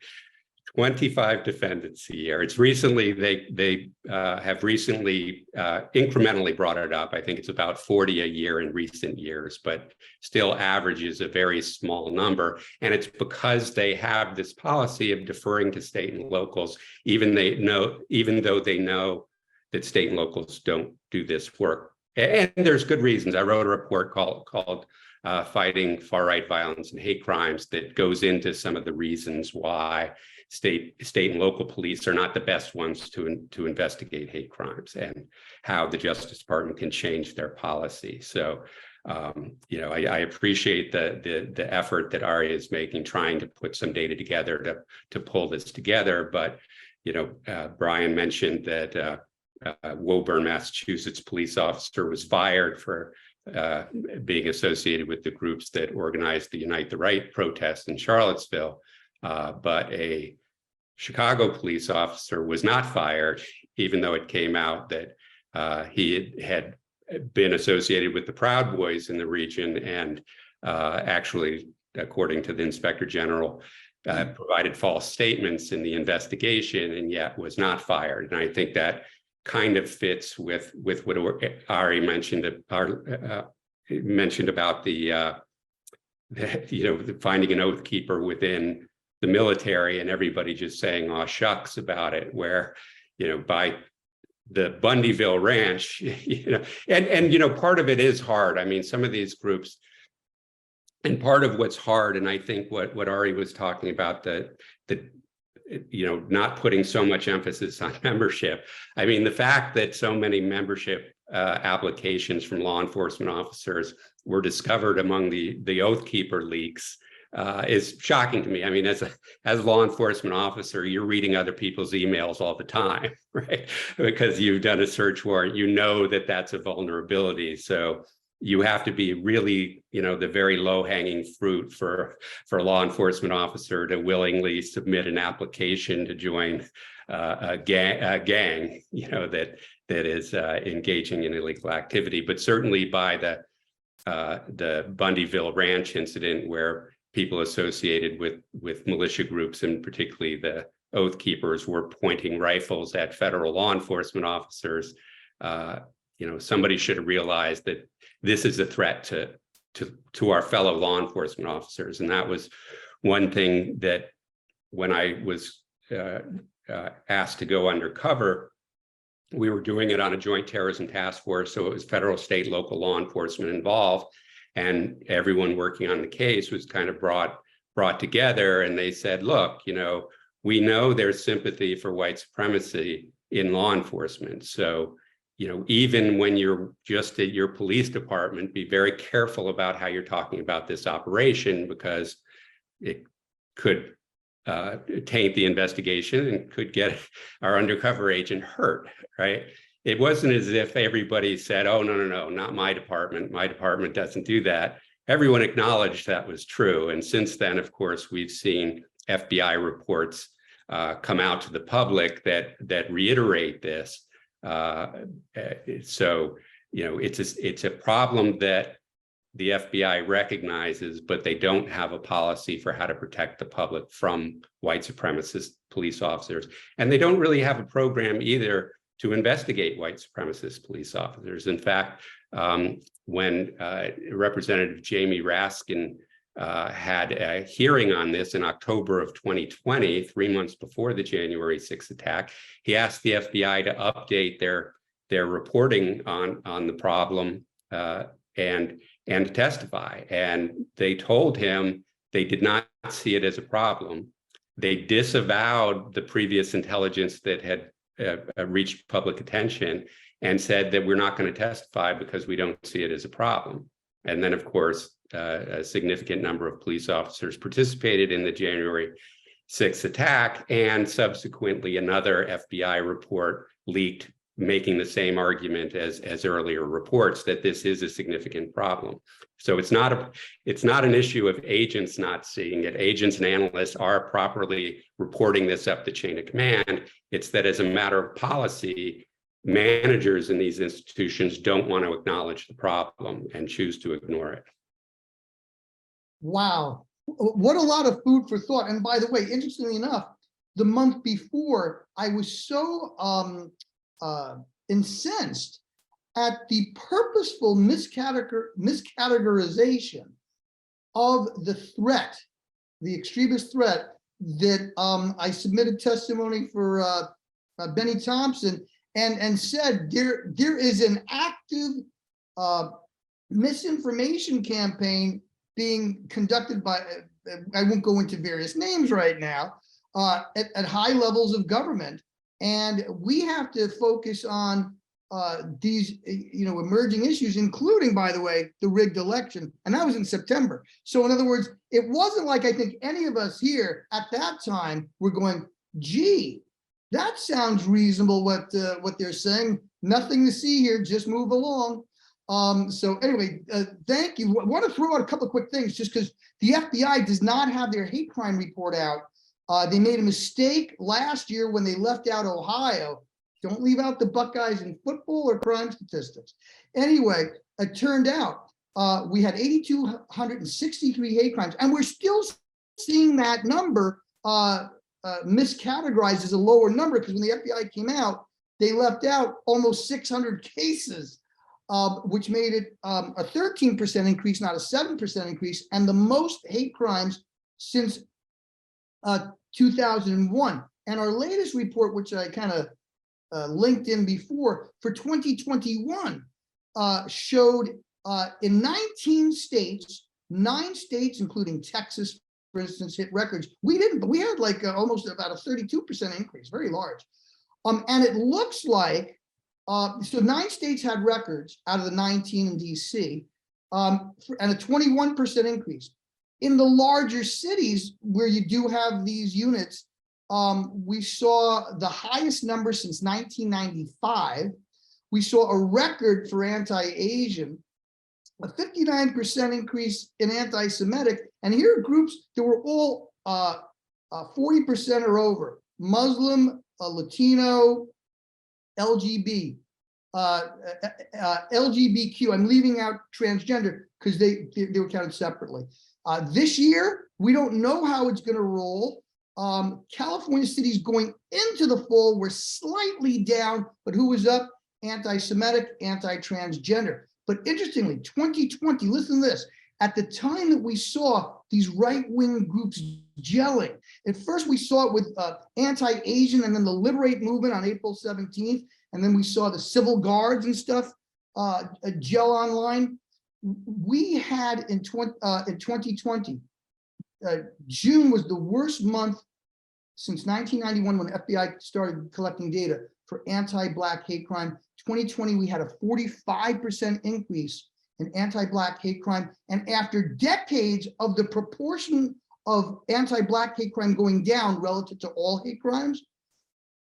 25 defendants a year. It's recently, they have recently incrementally brought it up. I think it's about 40 a year in recent years, but still averages a very small number. And it's because they have this policy of deferring to state and locals, even though they know that state and locals don't do this work. And there's good reasons. I wrote a report called Fighting Far-Right Violence and Hate Crimes that goes into some of the reasons why state and local police are not the best ones to investigate hate crimes, and how the Justice Department can change their policy. So, I appreciate the effort that Arie is making, trying to put some data together to pull this together. But, Brian mentioned that Woburn, Massachusetts police officer was fired for being associated with the groups that organized the Unite the Right protest in Charlottesville. But a Chicago police officer was not fired, even though it came out that he had been associated with the Proud Boys in the region, and actually, according to the Inspector General, provided false statements in the investigation, and yet was not fired. And I think that kind of fits with what Arie mentioned about the finding an oath keeper within the military, and everybody just saying "aw shucks" about it, where by the Bundyville Ranch, and part of it is hard. I mean, some of these groups, and part of what's hard, and I think what Arie was talking about, that not putting so much emphasis on membership. I mean, the fact that so many membership applications from law enforcement officers were discovered among the Oath Keeper leaks is shocking to me. I mean, as a law enforcement officer, you're reading other people's emails all the time, right? Because you've done a search warrant, that that's a vulnerability. So you have to be really, the very low-hanging fruit for a law enforcement officer to willingly submit an application to join a gang, that is engaging in illegal activity. But certainly by the Bundyville Ranch incident, where people associated with militia groups, and particularly the Oath Keepers, were pointing rifles at federal law enforcement officers, somebody should have realized that this is a threat to our fellow law enforcement officers. And that was one thing that, when I was asked to go undercover, we were doing it on a joint terrorism task force. So it was federal, state, local law enforcement involved, and everyone working on the case was kind of brought together. And they said, look, we know there's sympathy for white supremacy in law enforcement. So even when you're just at your police department, be very careful about how you're talking about this operation, because it could taint the investigation and could get our undercover agent hurt, right? It wasn't as if everybody said, oh, no, not my department. My department doesn't do that. Everyone acknowledged that was true. And since then, of course, we've seen FBI reports come out to the public that reiterate this. So, it's a problem that the FBI recognizes, but they don't have a policy for how to protect the public from white supremacist police officers. And they don't really have a program either to investigate white supremacist police officers. In fact, when Representative Jamie Raskin had a hearing on this in October of 2020, 3 months before the January 6th attack, he asked the FBI to update their reporting on the problem and to testify. And they told him they did not see it as a problem. They disavowed the previous intelligence that had reached public attention, and said that we're not going to testify because we don't see it as a problem. And then, of course, a significant number of police officers participated in the January 6th attack, and subsequently another FBI report leaked making the same argument as earlier reports that this is a significant problem. So it's not an issue of agents not seeing it. Agents and analysts are properly reporting this up the chain of command. It's that as a matter of policy, managers in these institutions don't want to acknowledge the problem and choose to ignore it. Wow, what a lot of food for thought. And by the way, interestingly enough, the month before, I was so incensed at the purposeful miscategorization of the threat, the extremist threat, that I submitted testimony for Benny Thompson, and said there is an active misinformation campaign being conducted by, I won't go into various names right now, at high levels of government. And we have to focus on these, emerging issues, including, by the way, the rigged election. And that was in September. So in other words, it wasn't like I think any of us here at that time were going, gee, that sounds reasonable what they're saying. Nothing to see here, just move along. So anyway, thank you. I want to throw out a couple of quick things just because the FBI does not have their hate crime report out. They made a mistake last year when they left out Ohio. Don't leave out the Buckeyes in football or crime statistics. Anyway, it turned out we had 8,263 hate crimes, and we're still seeing that number miscategorized as a lower number, because when the FBI came out, they left out almost 600 cases, which made it a 13% increase, not a 7% increase, and the most hate crimes since 2001. And our latest report, which I kind of linked in before, for 2021, showed in 19 states, 9 states, including Texas, for instance, hit records. We didn't, but we had like almost about a 32% increase, very large. And it looks like, so 9 states had records out of the 19 in DC, and a 21% increase. In the larger cities where you do have these units, we saw the highest number since 1995. We saw a record for anti-Asian, a 59% increase in anti-Semitic. And here are groups that were all 40% or over: Muslim, Latino, LGBTQ. I'm leaving out transgender because they were counted separately. This year, we don't know how it's going to roll. California cities going into the fall were slightly down, but who was up? Anti-Semitic, anti-transgender. But interestingly, 2020, listen to this, at the time that we saw these right-wing groups gelling, at first we saw it with anti-Asian and then the Liberate movement on April 17th, and then we saw the civil guards and stuff gel online. We had in 2020, June was the worst month since 1991 when FBI started collecting data for anti-Black hate crime. 2020, we had a 45% increase in anti-Black hate crime. And after decades of the proportion of anti-Black hate crime going down relative to all hate crimes,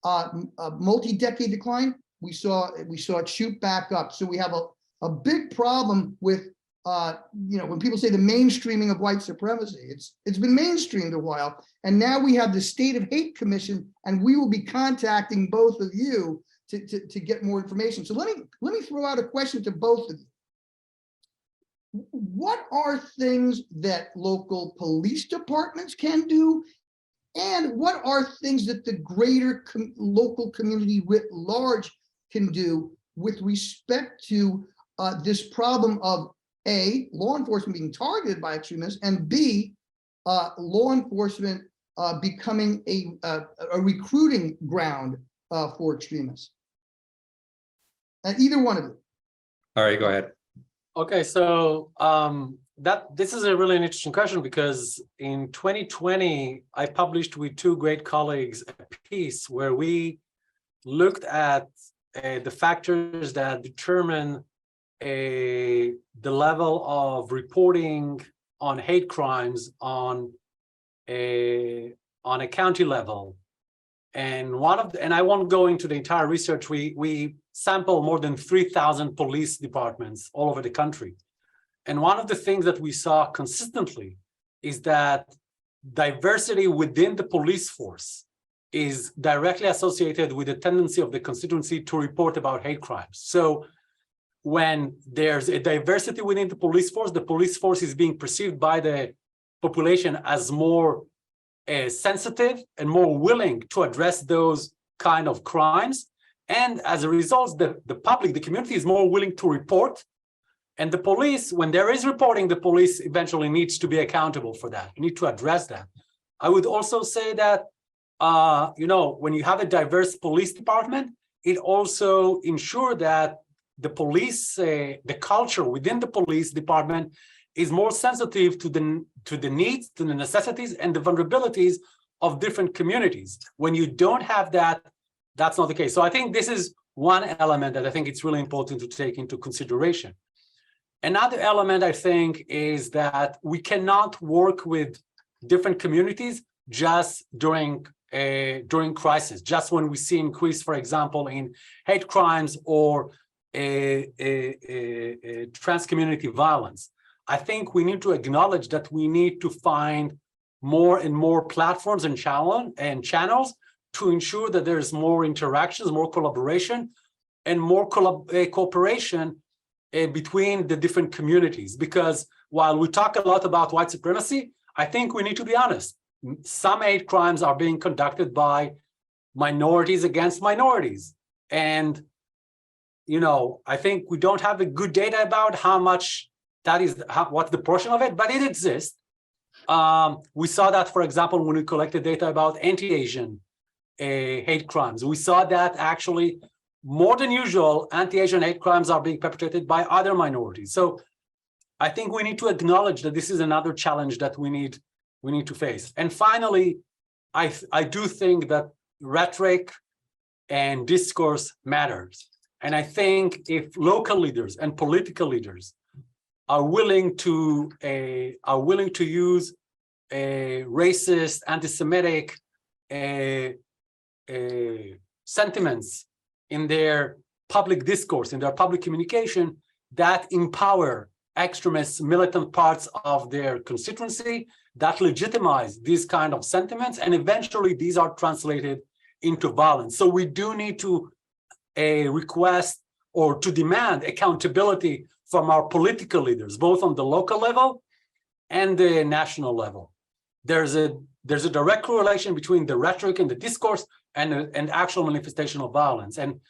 a multi-decade decline, we saw it shoot back up. So we have a big problem with, when people say the mainstreaming of white supremacy, it's been mainstreamed a while. And now we have the State of Hate Commission, and we will be contacting both of you to get more information. So let me throw out a question to both of you. What are things that local police departments can do? And what are things that the greater local community writ large can do with respect to this problem of A, law enforcement being targeted by extremists, and B, law enforcement becoming a recruiting ground for extremists? Either one of you. All right, go ahead. Okay, so this is a really interesting question, because in 2020, I published with 2 great colleagues a piece where we looked at the factors that determine the level of reporting on hate crimes on a county level. And I won't go into the entire research. We sampled more than 3,000 police departments all over the country. And one of the things that we saw consistently is that diversity within the police force is directly associated with the tendency of the constituency to report about hate crimes. So when there's a diversity within the police force is being perceived by the population as more sensitive and more willing to address those kind of crimes. And as a result, the public, the community is more willing to report. And the police, when there is reporting, the police eventually needs to be accountable for that. You need to address that. I would also say that, when you have a diverse police department, it also ensures that the police, the culture within the police department is more sensitive to the needs, to the necessities, and the vulnerabilities of different communities. When you don't have that, that's not the case. So I think this is one element that I think it's really important to take into consideration. Another element, I think, is that we cannot work with different communities just during crisis, just when we see increase, for example, in hate crimes or trans community violence. I think we need to acknowledge that we need to find more and more platforms and channels to ensure that there's more interactions, more collaboration, and more cooperation between the different communities. Because while we talk a lot about white supremacy, I think we need to be honest. Some hate crimes are being conducted by minorities against minorities. And, I think we don't have a good data about how much that is, what's the portion of it, but it exists. We saw that, for example, when we collected data about anti-Asian hate crimes. We saw that actually more than usual, anti-Asian hate crimes are being perpetrated by other minorities. So I think we need to acknowledge that this is another challenge that we need to face. And finally, I do think that rhetoric and discourse matters. And I think if local leaders and political leaders are willing to use racist, anti-Semitic sentiments in their public discourse, in their public communication, that empower extremist militant parts of their constituency, that legitimize these kind of sentiments, and eventually these are translated into violence. So we do need to request or to demand accountability from our political leaders, both on the local level and the national level. There's a direct correlation between the rhetoric and the discourse and actual manifestation of violence. And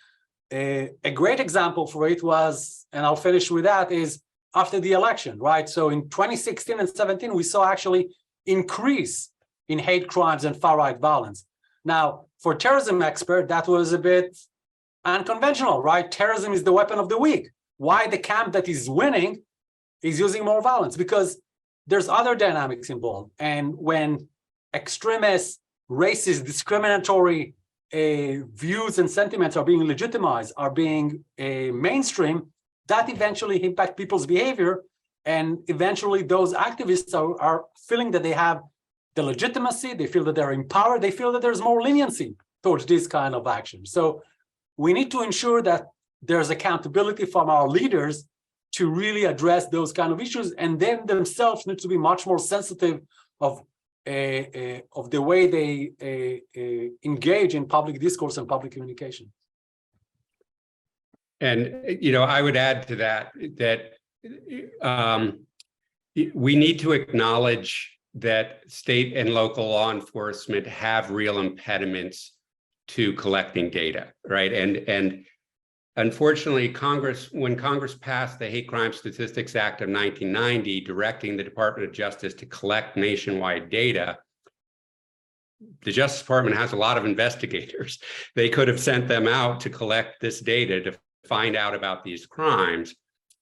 a great example for it was, and I'll finish with that, is after the election, right? So in 2016 and 17, we saw actually increase in hate crimes and far-right violence. Now, for terrorism expert, that was a bit unconventional, right? Terrorism is the weapon of the weak. Why the camp that is winning is using more violence? Because there's other dynamics involved. And when extremist, racist, discriminatory views and sentiments are being legitimized, are being mainstream, that eventually impact people's behavior. And eventually those activists are feeling that they have the legitimacy, they feel that they're empowered, they feel that there's more leniency towards this kind of action. So we need to ensure that there's accountability from our leaders to really address those kind of issues, and then themselves need to be much more sensitive of the way they engage in public discourse and public communication. And, I would add to that we need to acknowledge that state and local law enforcement have real impediments to collecting data, right? And unfortunately, when Congress passed the Hate Crime Statistics Act of 1990, directing the Department of Justice to collect nationwide data, the Justice Department has a lot of investigators. They could have sent them out to collect this data to find out about these crimes.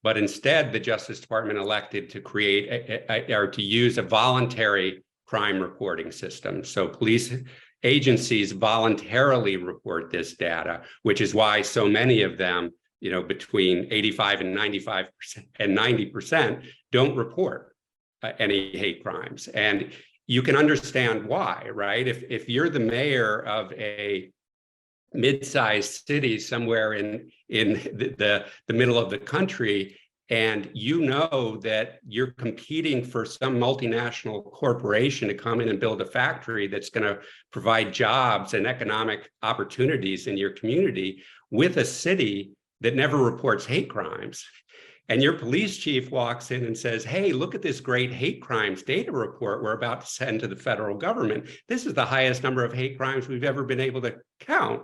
But instead, the Justice Department elected to create or to use a voluntary crime reporting system. So police agencies voluntarily report this data, which is why so many of them, between 85 and 95% and 90% don't report any hate crimes. And you can understand why, right? If you're the mayor of a mid-sized city somewhere in the middle of the country, and you know that you're competing for some multinational corporation to come in and build a factory that's going to provide jobs and economic opportunities in your community with a city that never reports hate crimes, and your police chief walks in and says, hey, look at this great hate crimes data report we're about to send to the federal government. This is the highest number of hate crimes we've ever been able to count.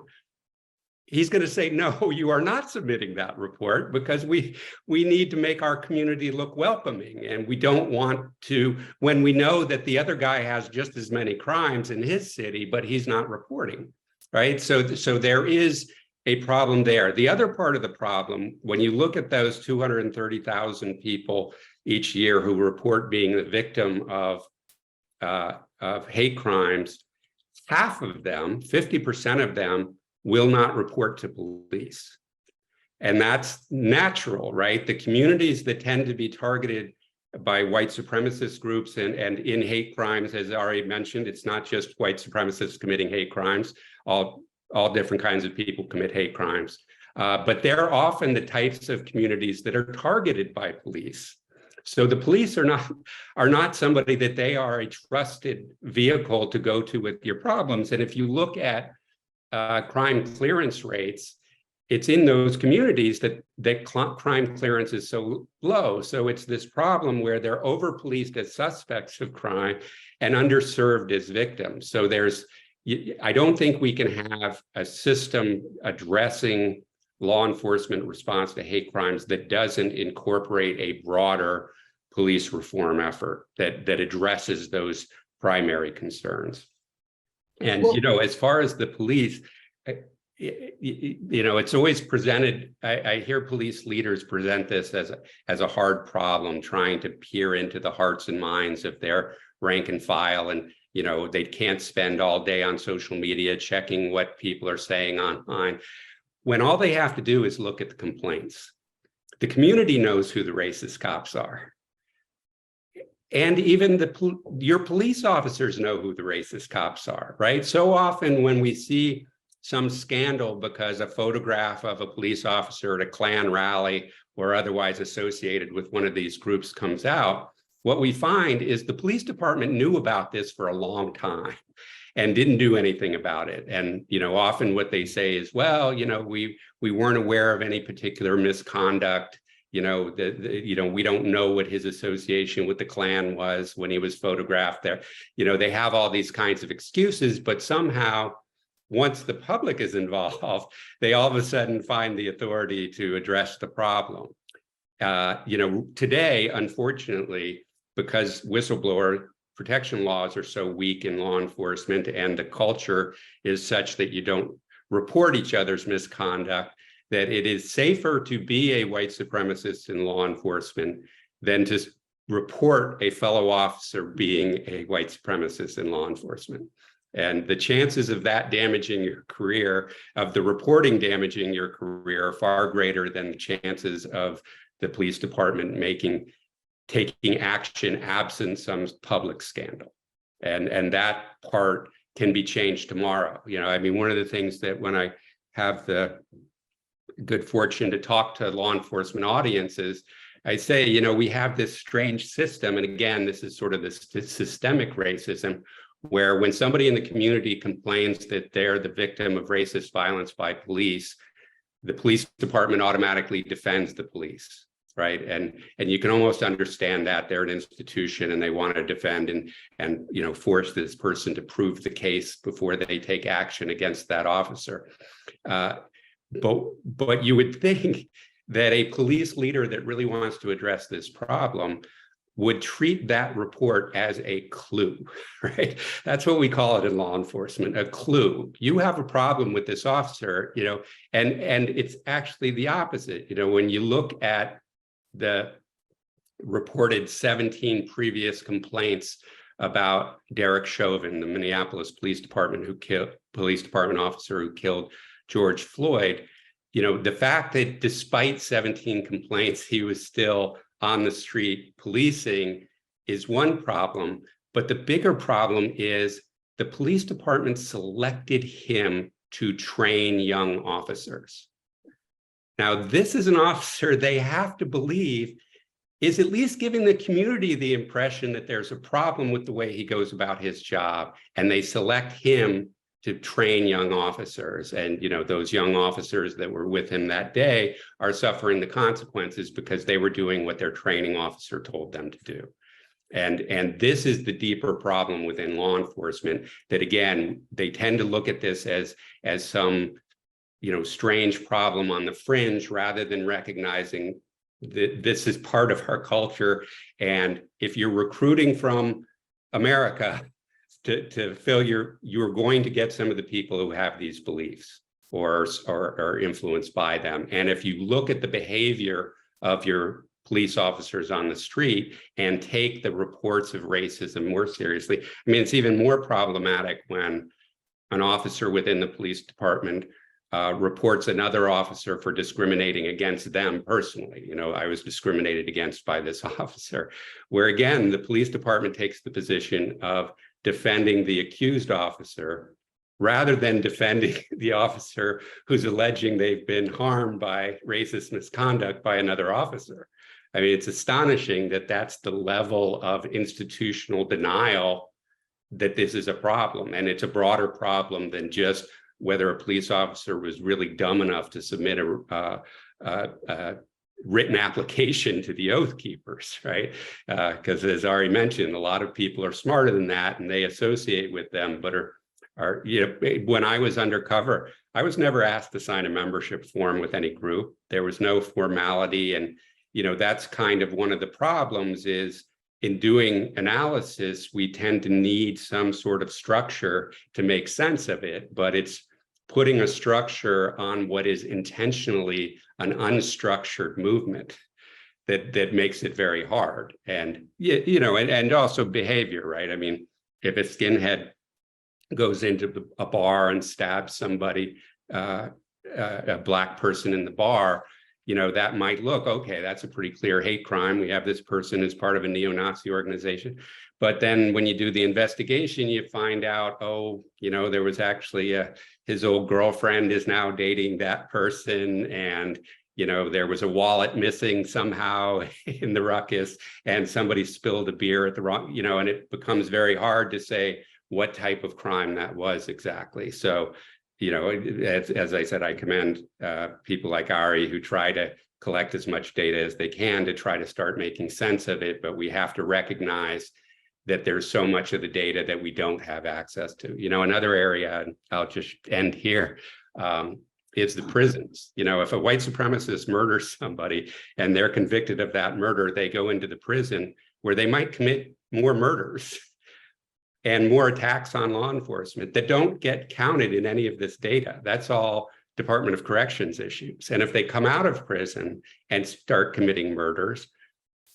He's going to say, no, you are not submitting that report because we need to make our community look welcoming. And we don't want to, when we know that the other guy has just as many crimes in his city, but he's not reporting, right? So there is a problem there. The other part of the problem, when you look at those 230,000 people each year who report being the victim of hate crimes, half of them, 50% of them, will not report to police. And that's natural, right? The communities that tend to be targeted by white supremacist groups and in hate crimes, as Arie mentioned, it's not just white supremacists committing hate crimes. All different kinds of people commit hate crimes. But they're often the types of communities that are targeted by police. So the police are not somebody that they are a trusted vehicle to go to with your problems. And if you look at crime clearance rates, it's in those communities that crime clearance is so low. So it's this problem where they're over-policed as suspects of crime and underserved as victims. So I don't think we can have a system addressing law enforcement response to hate crimes that doesn't incorporate a broader police reform effort that addresses those primary concerns. And, Well, as far as the police, it's always presented, I hear police leaders present this as a hard problem, trying to peer into the hearts and minds of their rank and file. And, they can't spend all day on social media checking what people are saying online, when all they have to do is look at the complaints. The community knows who the racist cops are. And even your police officers know who the racist cops are, right? So often when we see some scandal because a photograph of a police officer at a Klan rally or otherwise associated with one of these groups comes out, what we find is the police department knew about this for a long time and didn't do anything about it. And, often what they say is, well, we weren't aware of any particular misconduct. We don't know what his association with the Klan was when he was photographed there. They have all these kinds of excuses, but somehow once the public is involved, they all of a sudden find the authority to address the problem. Today, unfortunately, because whistleblower protection laws are so weak in law enforcement and the culture is such that you don't report each other's misconduct, that it is safer to be a white supremacist in law enforcement than to report a fellow officer being a white supremacist in law enforcement. And the chances of that damaging your career, of the reporting damaging your career, are far greater than the chances of the police department taking action absent some public scandal. And that part can be changed tomorrow. One of the things that when I have the good fortune to talk to law enforcement audiences, I say, we have this strange system. And again, this is sort of this systemic racism, where when somebody in the community complains that they're the victim of racist violence by police, the police department automatically defends the police, right? And you can almost understand that they're an institution and they want to defend and force this person to prove the case before they take action against that officer. But you would think that a police leader that really wants to address this problem would treat that report as a clue, right? That's what we call it in law enforcement, a clue. You have a problem with this officer, and it's actually the opposite. When you look at the reported 17 previous complaints about Derek Chauvin, the Minneapolis Police Department officer who killed George Floyd. You know, the fact that despite 17 complaints, he was still on the street policing is one problem. But the bigger problem is the police department selected him to train young officers. Now, this is an officer they have to believe is at least giving the community the impression that there's a problem with the way he goes about his job, and they select him to train young officers. And, you know, those young officers that were with him that day are suffering the consequences because they were doing what their training officer told them to do. And this is the deeper problem within law enforcement, that again, they tend to look at this as some, you know, strange problem on the fringe, rather than recognizing that this is part of our culture. And if you're recruiting from America to fill you're going to get some of the people who have these beliefs or are influenced by them. And if you look at the behavior of your police officers on the street and take the reports of racism more seriously, I mean, it's even more problematic when an officer within the police department reports another officer for discriminating against them personally. You know, I was discriminated against by this officer, where again, the police department takes the position of defending the accused officer rather than defending the officer who's alleging they've been harmed by racist misconduct by another officer. I mean, it's astonishing that that's the level of institutional denial that this is a problem. And it's a broader problem than just whether a police officer was really dumb enough to submit a written application to the Oath Keepers, right? Because as Arie mentioned, a lot of people are smarter than that and they associate with them, but are, you know, when I was undercover, I was never asked to sign a membership form with any group. There was no formality. And, you know, that's kind of one of the problems is in doing analysis, we tend to need some sort of structure to make sense of it, but it's putting a structure on what is intentionally an unstructured movement that makes it very hard. And, you know, and also behavior, right? I mean, if a skinhead goes into a bar and stabs somebody, a Black person in the bar, you know, that might look, okay, that's a pretty clear hate crime. We have this person as part of a neo-Nazi organization. But then when you do the investigation, you find out, oh, you know, there was actually his old girlfriend is now dating that person. And, you know, there was a wallet missing somehow in the ruckus and somebody spilled a beer at the wrong, you know, and it becomes very hard to say what type of crime that was exactly. So, you know, as I said, I commend people like Arie who try to collect as much data as they can to try to start making sense of it. But we have to recognize that there's so much of the data that we don't have access to. You know, another area, and I'll just end here, is the prisons. You know, if a white supremacist murders somebody and they're convicted of that murder, they go into the prison where they might commit more murders and more attacks on law enforcement that don't get counted in any of this data. That's all Department of Corrections issues. And if they come out of prison and start committing murders,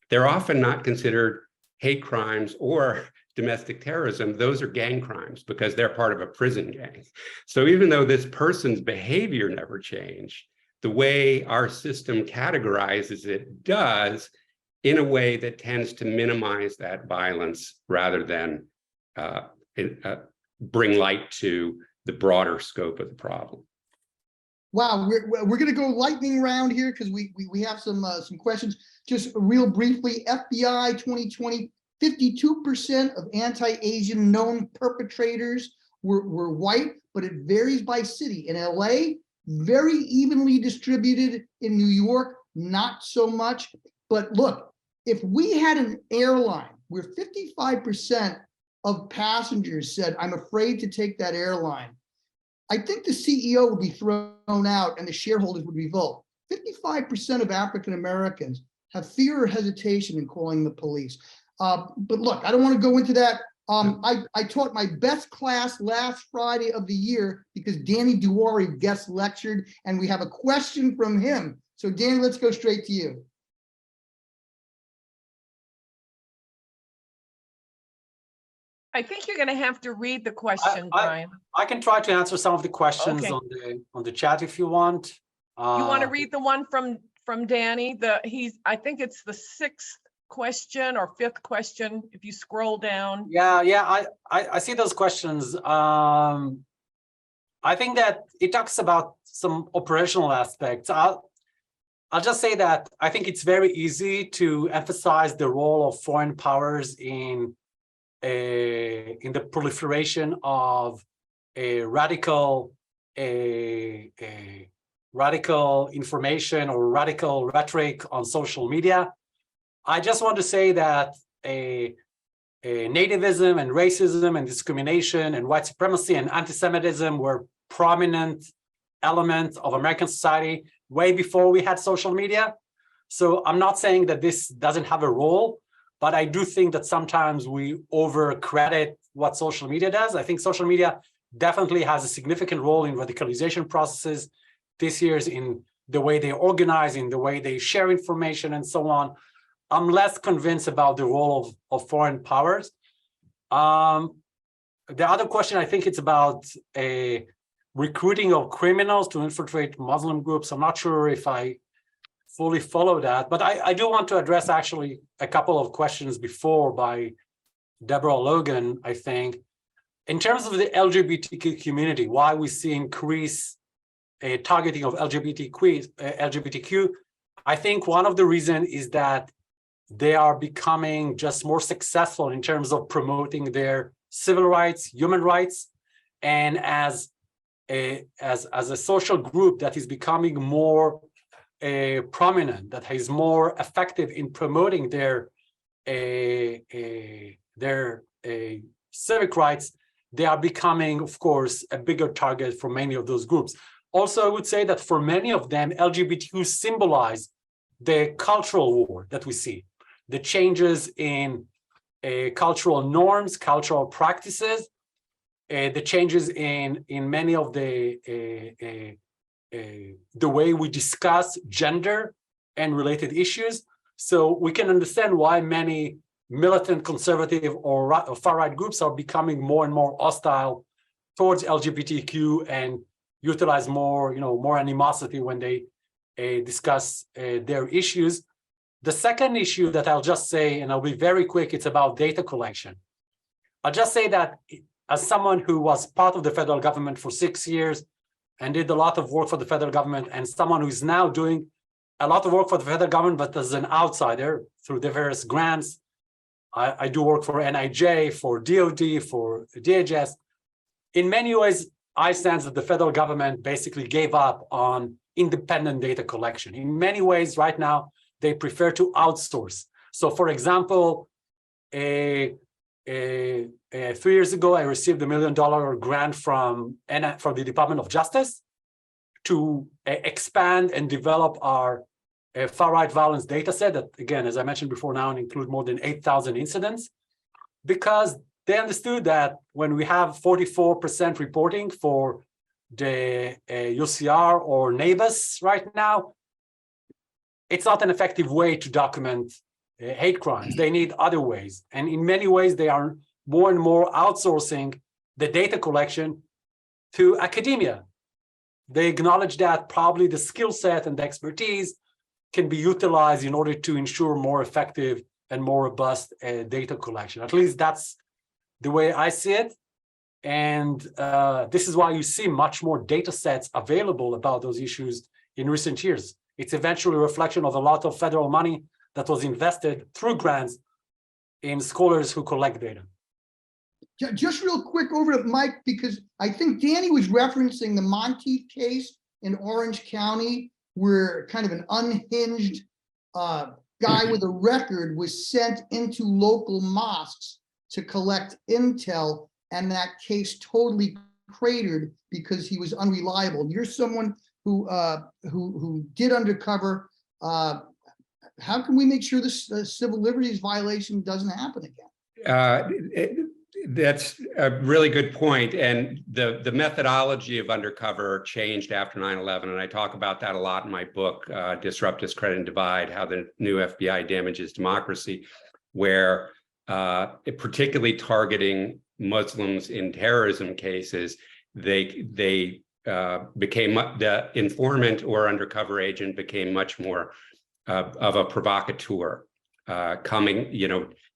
they're often not considered hate crimes or domestic terrorism. Those are gang crimes because they're part of a prison gang. So even though this person's behavior never changed, the way our system categorizes it does in a way that tends to minimize that violence rather than bring light to the broader scope of the problem. Wow, we're going to go lightning round here because we have some questions. Just real briefly, FBI 2020, 52% of anti-Asian known perpetrators were white, but it varies by city. In LA, very evenly distributed. In New York, not so much. But look, if we had an airline where 55% of passengers said, I'm afraid to take that airline, I think the CEO would be thrown out and the shareholders would revolt. 55% of African Americans have fear or hesitation in calling the police. But look, I don't want to go into that. I taught my best class last Friday of the year because Danny Duari guest lectured, and we have a question from him. So Danny, let's go straight to you. I think you're going to have to read the question, Brian. I can try to answer some of the questions Okay. on the chat if you want. You want to read the one from Danny? I think it's the 6th question or 5th question. If you scroll down. Yeah, I see those questions. I think that it talks about some operational aspects. I'll just say that I think it's very easy to emphasize the role of foreign powers in the proliferation of radical information or radical rhetoric on social media. I just want to say that nativism and racism and discrimination and white supremacy and anti-Semitism were prominent elements of American society way before we had social media. So I'm not saying that this doesn't have a role, but I do think that sometimes we overcredit what social media does. I think social media definitely has a significant role in radicalization processes this year's in the way they organize, in the way they share information and so on. I'm less convinced about the role of foreign powers. The other question, I think it's about a recruiting of criminals to infiltrate Muslim groups. I'm not sure if I fully follow that, but I do want to address actually a couple of questions before by Deborah Logan, I think. In terms of the LGBTQ community, why we see increased targeting of LGBTQ, I think one of the reasons is that they are becoming just more successful in terms of promoting their civil rights, human rights, and as a social group that is becoming more prominent, that is more effective in promoting their civic rights, they are becoming, of course, a bigger target for many of those groups. Also, I would say that for many of them, LGBTQ symbolize the cultural war that we see, the changes in cultural norms, cultural practices, the changes in many of the way we discuss gender and related issues. So we can understand why many militant conservative or far-right groups are becoming more and more hostile towards LGBTQ and utilize more, more animosity when they discuss their issues. The second issue that I'll just say, and I'll be very quick, it's about data collection. I'll just say that as someone who was part of the federal government for 6 years and did a lot of work for the federal government, and someone who's now doing a lot of work for the federal government, but as an outsider through the various grants, I do work for NIJ, for DOD, for DHS. In many ways, I sense that the federal government basically gave up on independent data collection. In many ways, right now, they prefer to outsource. So, for example, 3 years ago, I received $1 million grant from the Department of Justice to expand and develop our far-right violence data set that, again, as I mentioned before, now include more than 8,000 incidents, because they understood that when we have 44% reporting for the UCR or NABUS right now, it's not an effective way to document hate crimes. They need other ways. And in many ways, they are more and more outsourcing the data collection to academia. They acknowledge that probably the skill set and the expertise can be utilized in order to ensure more effective and more robust data collection. At least that's the way I see it. And this is why you see much more data sets available about those issues in recent years. It's eventually a reflection of a lot of federal money that was invested through grants in scholars who collect data. Just real quick over to Mike, because I think Danny was referencing the Monteith case in Orange County, where kind of an unhinged guy with a record was sent into local mosques to collect intel, and that case totally cratered because he was unreliable. You're someone who did undercover. How can we make sure this civil liberties violation doesn't happen again? That's a really good point. And the methodology of undercover changed after 9/11. And I talk about that a lot in my book, Disrupt, Discredit, and Divide, How the New FBI Damages Democracy, where particularly targeting Muslims in terrorism cases, they became, the informant or undercover agent became much more of a provocateur.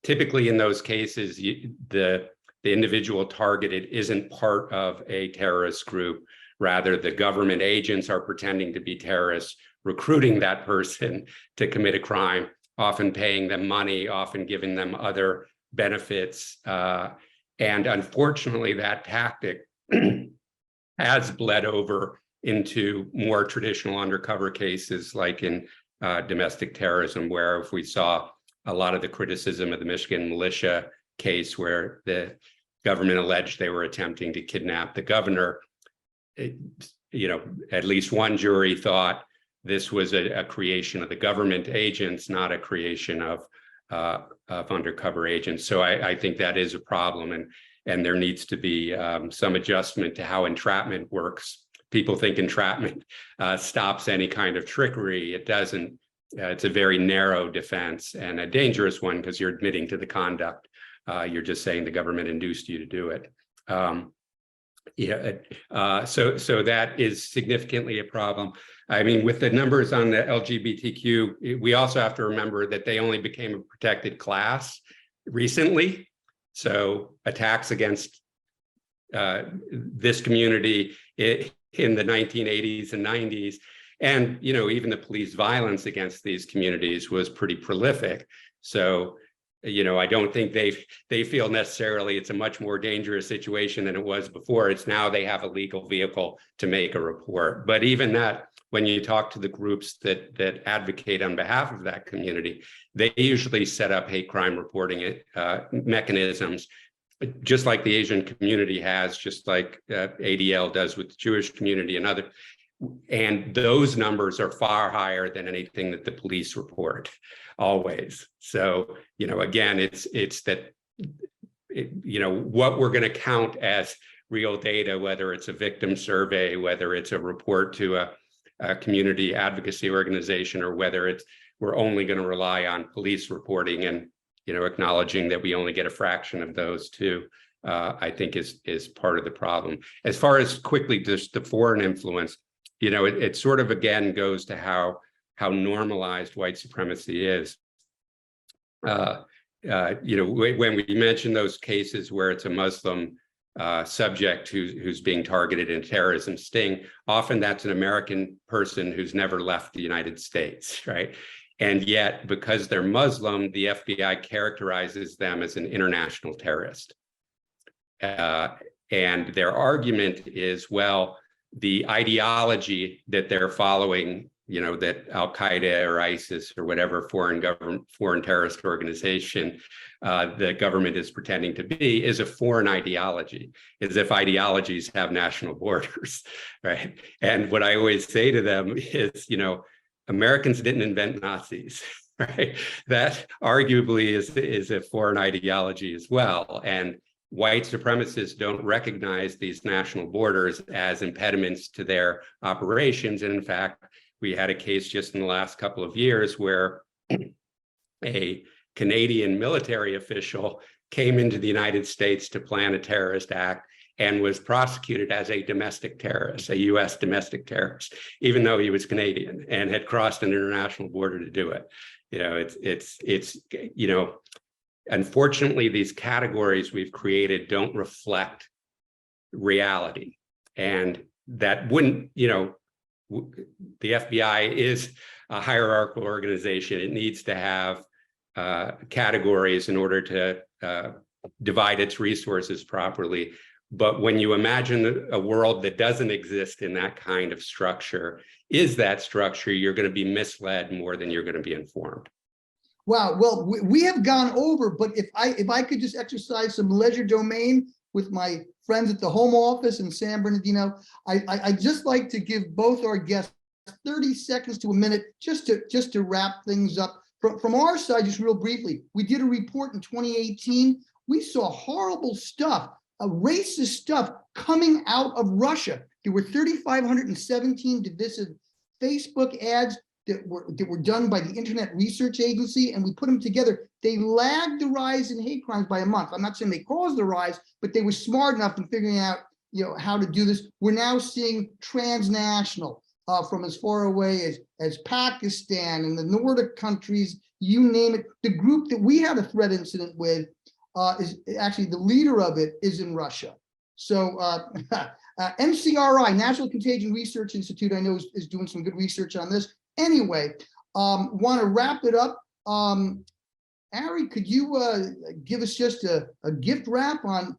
Typically in those cases, the individual targeted isn't part of a terrorist group. Rather, the government agents are pretending to be terrorists, recruiting that person to commit a crime, often paying them money, often giving them other benefits. And unfortunately, that tactic has bled over into more traditional undercover cases, like in domestic terrorism, where if we saw a lot of the criticism of the Michigan militia case where the government alleged they were attempting to kidnap the governor, at least one jury thought this was a creation of the government agents, not a creation of undercover agents. So I think that is a problem, and there needs to be some adjustment to how entrapment works. People think entrapment stops any kind of trickery. It doesn't. It's a very narrow defense and a dangerous one because you're admitting to the conduct. You're just saying the government induced you to do it. So that is significantly a problem. I mean, with the numbers on the LGBTQ, we also have to remember that they only became a protected class recently. So attacks against this community in the 1980s and 90s, and even the police violence against these communities was pretty prolific. So I don't think they feel necessarily it's a much more dangerous situation than it was before. It's now they have a legal vehicle to make a report. But even that, when you talk to the groups that advocate on behalf of that community, they usually set up hate crime reporting mechanisms, just like the Asian community has, just like ADL does with the Jewish community and other. And those numbers are far higher than anything that the police report, always. So, again, it's that, what we're going to count as real data, whether it's a victim survey, whether it's a report to a community advocacy organization, or whether we're only going to rely on police reporting and, acknowledging that we only get a fraction of those too, I think is part of the problem. As far as quickly just the foreign influence, it sort of again goes to how normalized white supremacy is. When we mention those cases where it's a Muslim subject who's being targeted in a terrorism sting, often that's an American person who's never left the United States, right? And yet, because they're Muslim, the FBI characterizes them as an international terrorist. And their argument is, well, the ideology that they're following, that Al-Qaeda or ISIS or whatever foreign terrorist organization the government is pretending to be, is a foreign ideology, as if ideologies have national borders, right? And what I always say to them is, Americans didn't invent Nazis, right? That arguably is a foreign ideology as well. And white supremacists don't recognize these national borders as impediments to their operations. And in fact, we had a case just in the last couple of years where a Canadian military official came into the United States to plan a terrorist act and was prosecuted as a domestic terrorist, a US domestic terrorist, even though he was Canadian and had crossed an international border to do it. Unfortunately, these categories we've created don't reflect reality. And that wouldn't, the FBI is a hierarchical organization. It needs to have categories in order to divide its resources properly. But when you imagine a world that doesn't exist in that kind of structure, is that structure, you're going to be misled more than you're going to be informed. Wow. Well, we have gone over, but if I could just exercise some leisure domain with my friends at the home office in San Bernardino, I'd just like to give both our guests 30 seconds to a minute just to wrap things up. From our side, just real briefly, we did a report in 2018. We saw horrible stuff, racist stuff coming out of Russia. There were 3,517 divisive Facebook ads. that were done by the Internet Research Agency, and we put them together. They lagged the rise in hate crimes by a month. I'm not saying they caused the rise, but they were smart enough in figuring out, how to do this. We're now seeing transnational from as far away as Pakistan and the Nordic countries, you name it. The group that we had a threat incident with is actually the leader of it is in Russia. So NCRI, National Contagion Research Institute, I know is doing some good research on this. Anyway, want to wrap it up. Arie, could you give us just a gift wrap on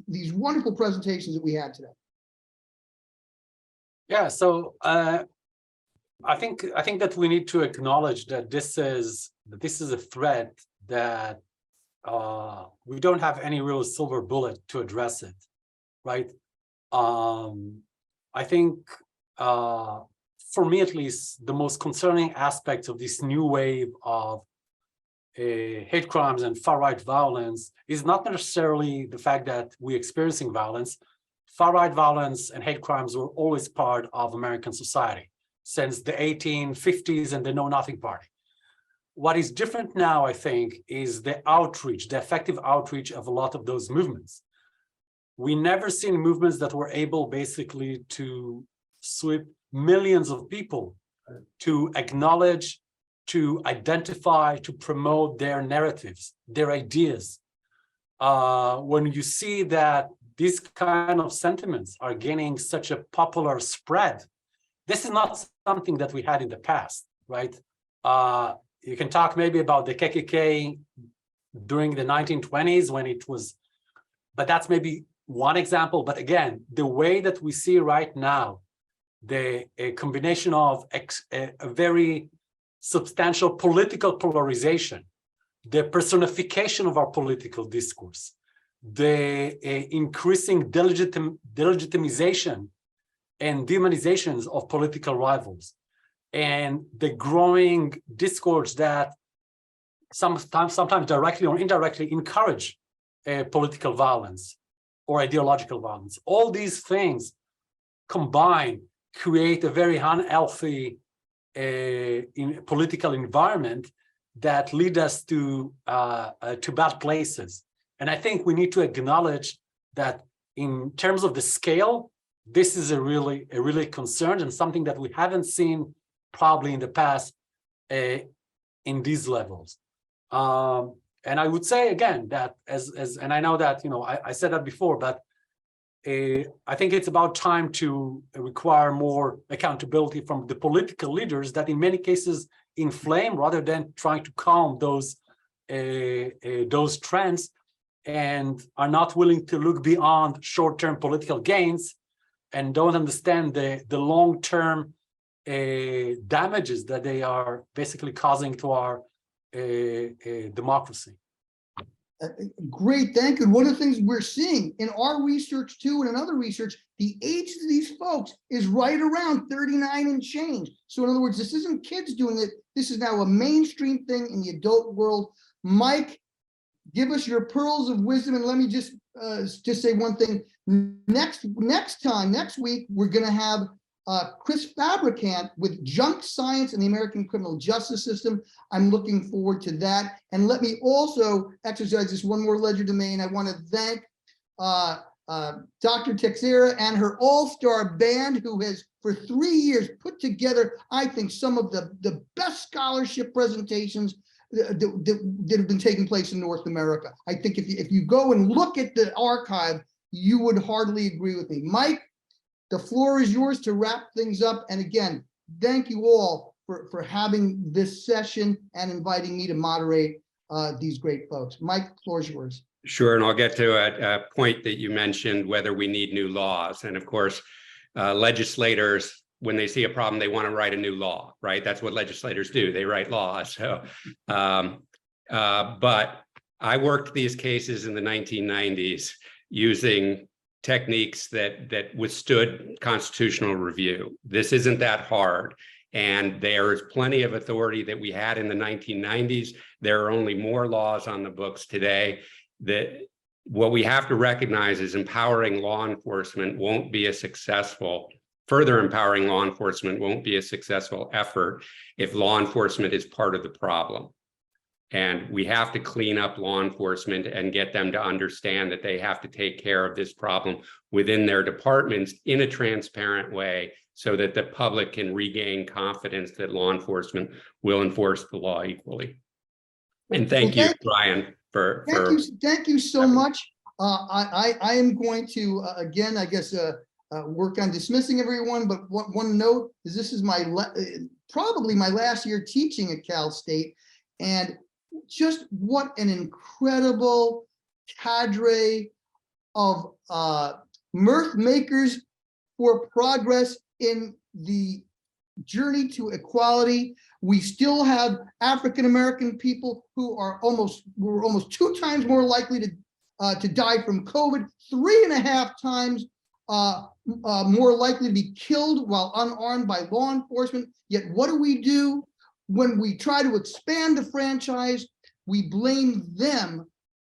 these wonderful presentations that we had today? Yeah, so I think that we need to acknowledge that this is a threat that we don't have any real silver bullet to address it, right? I think for me at least, the most concerning aspect of this new wave of hate crimes and far-right violence is not necessarily the fact that we're experiencing violence. Far-right violence and hate crimes were always part of American society since the 1850s and the Know Nothing Party. What is different now, I think, is the outreach, the effective outreach of a lot of those movements. We never seen movements that were able basically to sweep millions of people to acknowledge, to identify, to promote their narratives, their ideas. When you see that these kind of sentiments are gaining such a popular spread, this is not something that we had in the past, right? You can talk maybe about the KKK during the 1920s when it was, but that's maybe one example. But again, the way that we see right now, a combination of a very substantial political polarization, the personification of our political discourse, the increasing delegitimization and demonizations of political rivals, and the growing discourse that sometimes directly or indirectly encourage political violence or ideological violence. All these things combined create a very unhealthy political environment that lead us to bad places. And I think we need to acknowledge that in terms of the scale, this is a really concern and something that we haven't seen probably in the past in these levels. And I would say again that and I know that I said that before, but I think it's about time to require more accountability from the political leaders that in many cases inflame rather than trying to calm those trends and are not willing to look beyond short-term political gains and don't understand the long-term damages that they are basically causing to our democracy. Great, thank you. One of the things we're seeing in our research too, and in other research, the age of these folks is right around 39 and change. So in other words, this isn't kids doing it. This is now a mainstream thing in the adult world. Mike, give us your pearls of wisdom, and let me just say one thing. Next week, we're going to have Chris Fabricant with Junk Science and the American Criminal Justice System. I'm looking forward to that. And let me also exercise this one more legerdemain. I want to thank Dr. Texera and her all-star band, who has for 3 years put together, I think, some of the best scholarship presentations that have been taking place in North America. I think if you go and look at the archive, you would hardly agree with me. Mike, the floor is yours to wrap things up. And again, thank you all for having this session and inviting me to moderate these great folks. Mike, the floor is yours. Sure, and I'll get to a point that you mentioned, whether we need new laws. And of course, legislators, when they see a problem, they want to write a new law, right? That's what legislators do. They write laws. So, but I worked these cases in the 1990s using techniques that withstood constitutional review. This isn't that hard. And there is plenty of authority that we had in the 1990s. There are only more laws on the books today. What we have to recognize is empowering law enforcement won't be as successful further empowering law enforcement won't be a successful effort if law enforcement is part of the problem. And we have to clean up law enforcement and get them to understand that they have to take care of this problem within their departments in a transparent way so that the public can regain confidence that law enforcement will enforce the law equally. And thank you, Brian, Thank you so much. I am going to, again, I guess, work on dismissing everyone, but one note is this is probably my last year teaching at Cal State, and just what an incredible cadre of mirth makers for progress in the journey to equality. We still have African-American people who are almost 2 times more likely to die from COVID, 3.5 times more likely to be killed while unarmed by law enforcement. Yet what do? When we try to expand the franchise, we blame them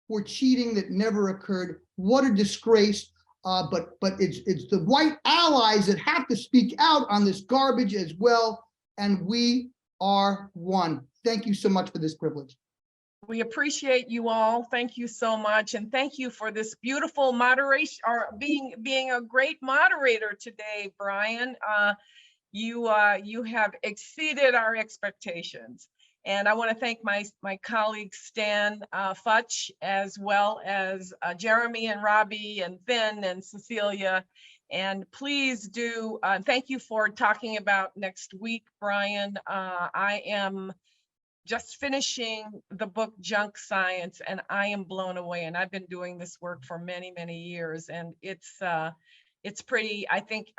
for cheating that never occurred. What a disgrace. But it's the white allies that have to speak out on this garbage as well. And we are one. Thank you so much for this privilege. We appreciate you all. Thank you so much. And thank you for this beautiful moderation, or being a great moderator today, Brian. You have exceeded our expectations. And I want to thank my colleagues, Stan Futch, as well as Jeremy and Robbie and Finn and Cecilia. And please do, thank you for talking about next week, Brian. I am just finishing the book Junk Science, and I am blown away. And I've been doing this work for many, many years. And it's pretty, I think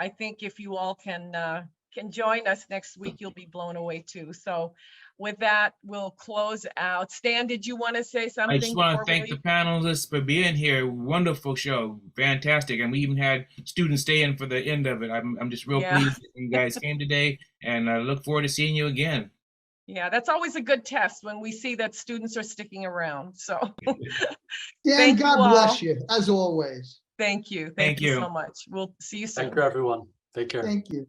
if you all can join us next week, you'll be blown away too. So with that, we'll close out. Stan, did you want to say something? I just want to thank the panelists for being here. Wonderful show, fantastic, and we even had students stay in for the end of it. I'm just real pleased that you guys came today, and I look forward to seeing you again. Yeah, that's always a good test when we see that students are sticking around. So, Dan, God bless you as always. Thank you. Thank you so much. We'll see you soon. Thank you, everyone. Take care. Thank you.